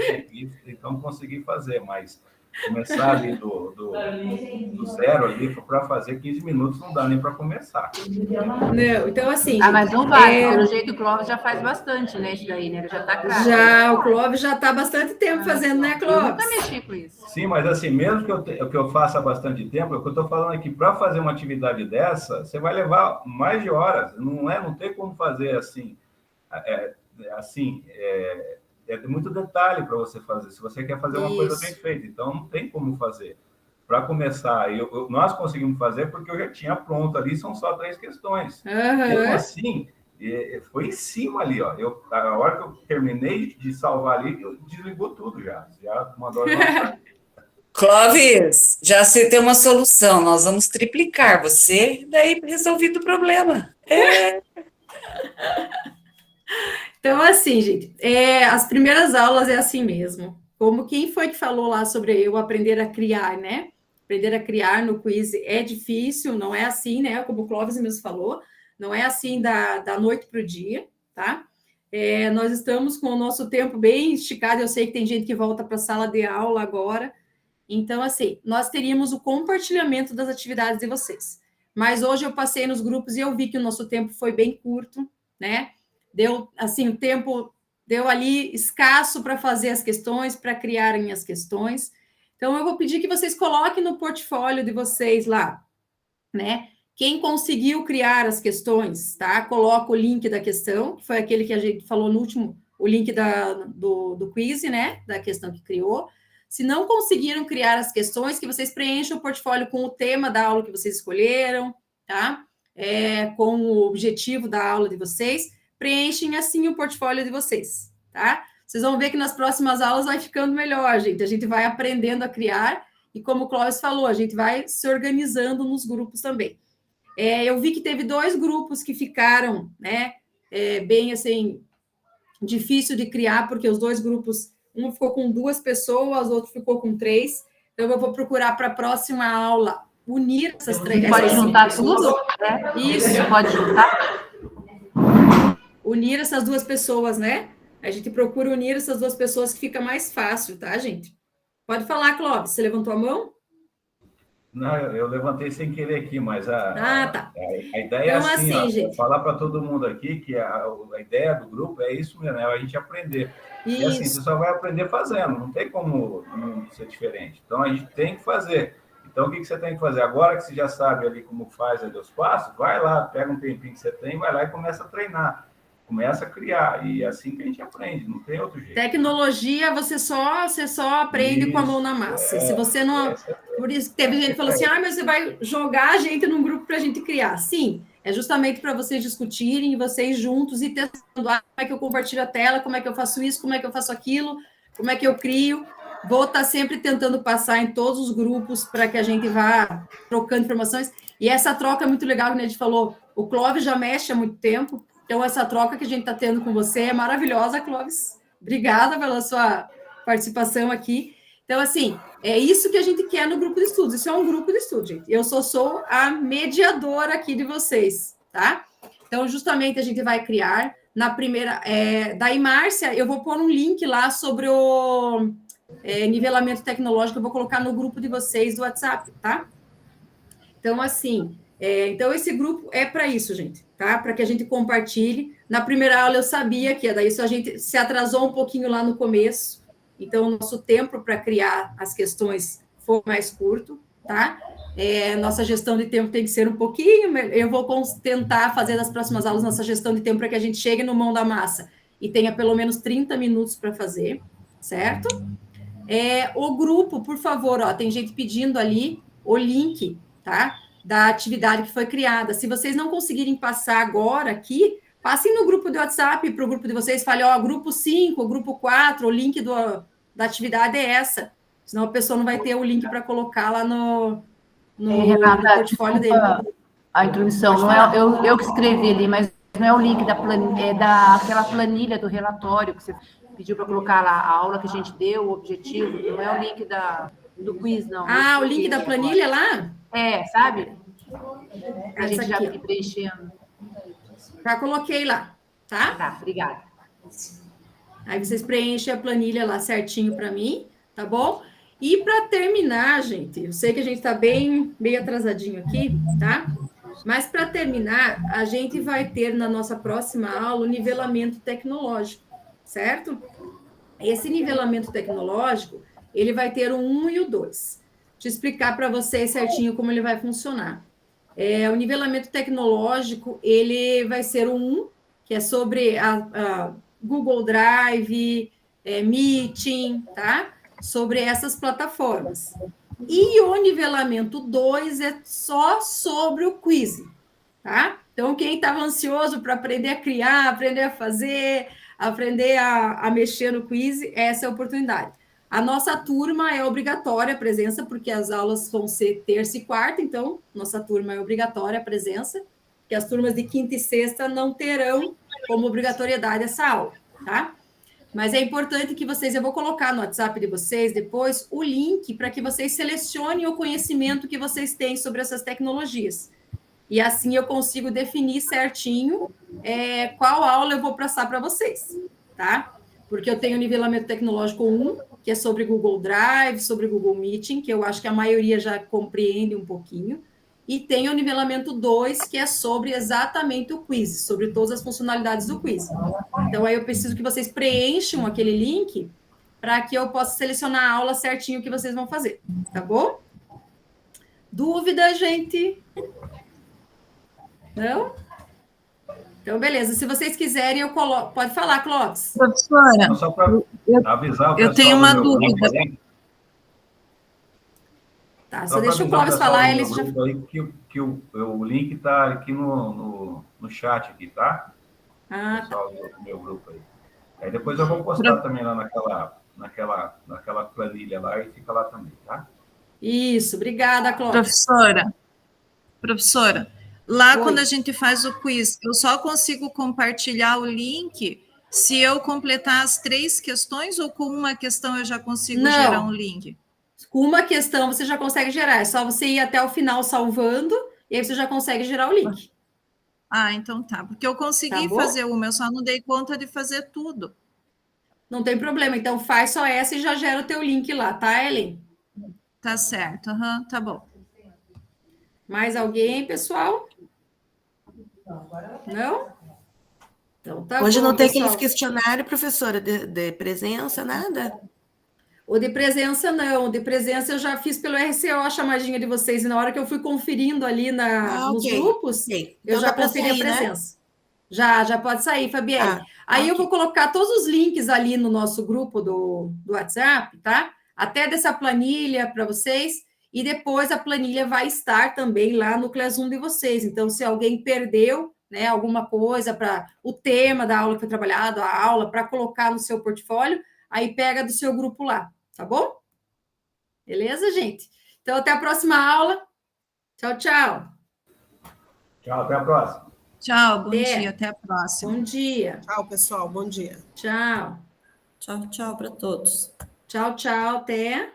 consegui fazer, mas começar ali do zero ali para fazer 15 minutos não dá nem para começar. Não, então assim... mas não vai, pelo jeito o Clóvis já faz bastante, né, isso daí, né? Ele já está craque. Já, o Clóvis já está há bastante tempo fazendo, né, Clóvis? Eu nunca mexi com isso. Sim, mas assim, mesmo que eu faça há bastante tempo, o que eu estou falando aqui, para fazer uma atividade dessa, você vai levar mais de horas, não tem como fazer assim, é muito detalhe para você fazer, se você quer fazer uma coisa bem feita, então não tem como fazer. Para começar, nós conseguimos fazer porque eu já tinha pronto ali, são só 3 questões. Mesmo assim, foi em cima ali, ó. A hora que eu terminei de salvar ali, desligou tudo já mandou Clóvis, já se tem uma solução, nós vamos triplicar você, daí resolvido o problema. Então, assim, gente, as primeiras aulas é assim mesmo. Como quem foi que falou lá sobre eu aprender a criar, né? Aprender a criar no quiz é difícil, não é assim, né? Como o Clóvis mesmo falou, não é assim da noite para o dia, tá? Nós estamos com o nosso tempo bem esticado, eu sei que tem gente que volta para a sala de aula agora. Então, assim, nós teríamos o compartilhamento das atividades de vocês. Mas hoje eu passei nos grupos e eu vi que o nosso tempo foi bem curto, né? Deu, assim, o tempo deu ali escasso para fazer as questões, para criarem as questões. Então, eu vou pedir que vocês coloquem no portfólio de vocês lá, né? Quem conseguiu criar as questões, tá? Coloca o link da questão, que foi aquele que a gente falou no último, o link do quiz, né? Da questão que criou. Se não conseguiram criar as questões, que vocês preencham o portfólio com o tema da aula que vocês escolheram, tá? Com o objetivo da aula de vocês. Preenchem assim o portfólio de vocês, tá? Vocês vão ver que nas próximas aulas vai ficando melhor, gente. A gente vai aprendendo a criar e, como o Clóvis falou, a gente vai se organizando nos grupos também. Eu vi que teve 2 grupos que ficaram, né, bem, assim, difícil de criar, porque os 2 grupos, um ficou com 2 pessoas, o outro ficou com 3. Então, eu vou procurar para a próxima aula unir essas 3 pessoas. Pode juntar tudo? Isso. Pode juntar? Unir essas 2 pessoas, né? A gente procura unir essas 2 pessoas que fica mais fácil, tá, gente? Pode falar, Clóvis. Você levantou a mão? Não, eu levantei sem querer aqui, mas tá. A ideia então, é assim, ó, gente. Falar para todo mundo aqui que a ideia do grupo é isso mesmo, é a gente aprender. Isso. E assim, você só vai aprender fazendo, não tem como ser diferente. Então, a gente tem que fazer. Então, o que você tem que fazer? Agora que você já sabe ali como faz ali os passos, vai lá, pega um tempinho que você tem, vai lá e começa a treinar. Começa a criar, e é assim que a gente aprende, não tem outro jeito. Tecnologia, você só aprende com a mão na massa. Se você não... Por isso, teve gente que falou assim, mas você vai jogar a gente num grupo para a gente criar. Sim, é justamente para vocês discutirem, vocês juntos, e testando, como é que eu compartilho a tela, como é que eu faço isso, como é que eu faço aquilo, como é que eu crio. Vou estar sempre tentando passar em todos os grupos para que a gente vá trocando informações. E essa troca é muito legal, como a gente falou, o Clóvis já mexe há muito tempo. Então, essa troca que a gente está tendo com você é maravilhosa, Clóvis. Obrigada pela sua participação aqui. Então, assim, é isso que a gente quer no grupo de estudos. Isso é um grupo de estudos, gente. Eu sou a mediadora aqui de vocês, tá? Então, justamente, a gente vai criar na primeira... daí, Márcia, eu vou pôr um link lá sobre o nivelamento tecnológico. Eu vou colocar no grupo de vocês do WhatsApp, tá? Então, assim... então, esse grupo é para isso, gente, tá? Para que a gente compartilhe. Na primeira aula eu sabia que daí isso a gente se atrasou um pouquinho lá no começo, então o nosso tempo para criar as questões foi mais curto, tá? Nossa gestão de tempo tem que ser um pouquinho, eu vou tentar fazer nas próximas aulas nossa gestão de tempo para que a gente chegue no mão da massa e tenha pelo menos 30 minutos para fazer, certo? O grupo, por favor, ó, tem gente pedindo ali o link, tá? Da atividade que foi criada. Se vocês não conseguirem passar agora aqui, passem no grupo do WhatsApp para o grupo de vocês, falem, ó, grupo 5, grupo 4, o link da atividade é essa. Senão a pessoa não vai ter o link para colocar lá no Renata, portfólio dele. A introdução, não é eu que escrevi ali, mas não é o link da planilha, é daquela planilha do relatório que você pediu para colocar lá a aula que a gente deu, o objetivo, não é o link do quiz, não. Ah, o link da planilha lá? Sabe? A Essa gente já aqui, vai preenchendo. Já coloquei lá, tá? Tá, obrigada. Aí vocês preenchem a planilha lá certinho para mim, tá bom? E para terminar, gente, eu sei que a gente está bem atrasadinho aqui, tá? Mas para terminar, a gente vai ter na nossa próxima aula o nivelamento tecnológico, certo? Esse nivelamento tecnológico, ele vai ter o 1 e o 2. Deixa eu explicar para vocês certinho como ele vai funcionar. O nivelamento tecnológico, ele vai ser o 1, que é sobre a Google Drive, Meeting, tá? Sobre essas plataformas. E o nivelamento 2 é só sobre o quiz, tá? Então, quem estava ansioso para aprender a criar, aprender a fazer, aprender a mexer no quiz, essa é a oportunidade. A nossa turma é obrigatória a presença, porque as aulas vão ser terça e quarta, então, nossa turma é obrigatória a presença, que as turmas de quinta e sexta não terão como obrigatoriedade essa aula, tá? Mas é importante que eu vou colocar no WhatsApp de vocês depois o link para que vocês selecionem o conhecimento que vocês têm sobre essas tecnologias. E assim eu consigo definir certinho qual aula eu vou passar para vocês, tá? Porque eu tenho o nivelamento tecnológico 1, que é sobre Google Drive, sobre Google Meeting, que eu acho que a maioria já compreende um pouquinho. E tem o nivelamento 2, que é sobre exatamente o quiz, sobre todas as funcionalidades do quiz. Então, aí eu preciso que vocês preencham aquele link para que eu possa selecionar a aula certinho que vocês vão fazer, tá bom? Dúvida, gente? Não? Então, beleza. Se vocês quiserem, eu coloco... Pode falar, Clóvis. Professora, Só para avisar o eu pessoal tenho uma do meu grupo dúvida. aí, Tá, só deixa o Clóvis falar, eles já... Aí que o link está aqui no chat aqui, tá? Ah, pessoal do meu grupo aí. Aí depois eu vou postar também lá naquela planilha lá e fica lá também, tá? Isso, obrigada, Clóvis. Professora, lá Oi. quando a gente faz o quiz, eu só consigo compartilhar o link se eu completar as 3 questões ou com uma questão eu já consigo gerar um link? Com uma questão você já consegue gerar, é só você ir até o final salvando e aí você já consegue gerar o link. Ah, então tá, porque eu consegui fazer uma, eu só não dei conta de fazer tudo. Não tem problema, então faz só essa e já gera o teu link lá, tá, Ellen? Tá certo, tá bom. Mais alguém, pessoal? Não? Então tá Hoje bom, não tem pessoal. aquele questionário, professora, de presença, nada? O de presença, não. O de presença eu já fiz pelo RCO a chamadinha de vocês, e na hora que eu fui conferindo ali nos grupos, eu Então já dá pra conferi sair, a né? presença. Já pode sair, Fabienne. Aí eu vou colocar todos os links ali no nosso grupo do WhatsApp, tá? Até dessa planilha para vocês, e depois a planilha vai estar também lá no Classroom de vocês. Então, se alguém perdeu, né, alguma coisa para o tema da aula que foi trabalhado, a aula, para colocar no seu portfólio, aí pega do seu grupo lá. Tá bom? Beleza, gente? Então, até a próxima aula. Tchau, tchau. Tchau, até a próxima. Tchau, bom dia, até a próxima. Bom dia. Tchau, pessoal, bom dia. Tchau. Tchau, tchau para todos. Tchau, tchau, até.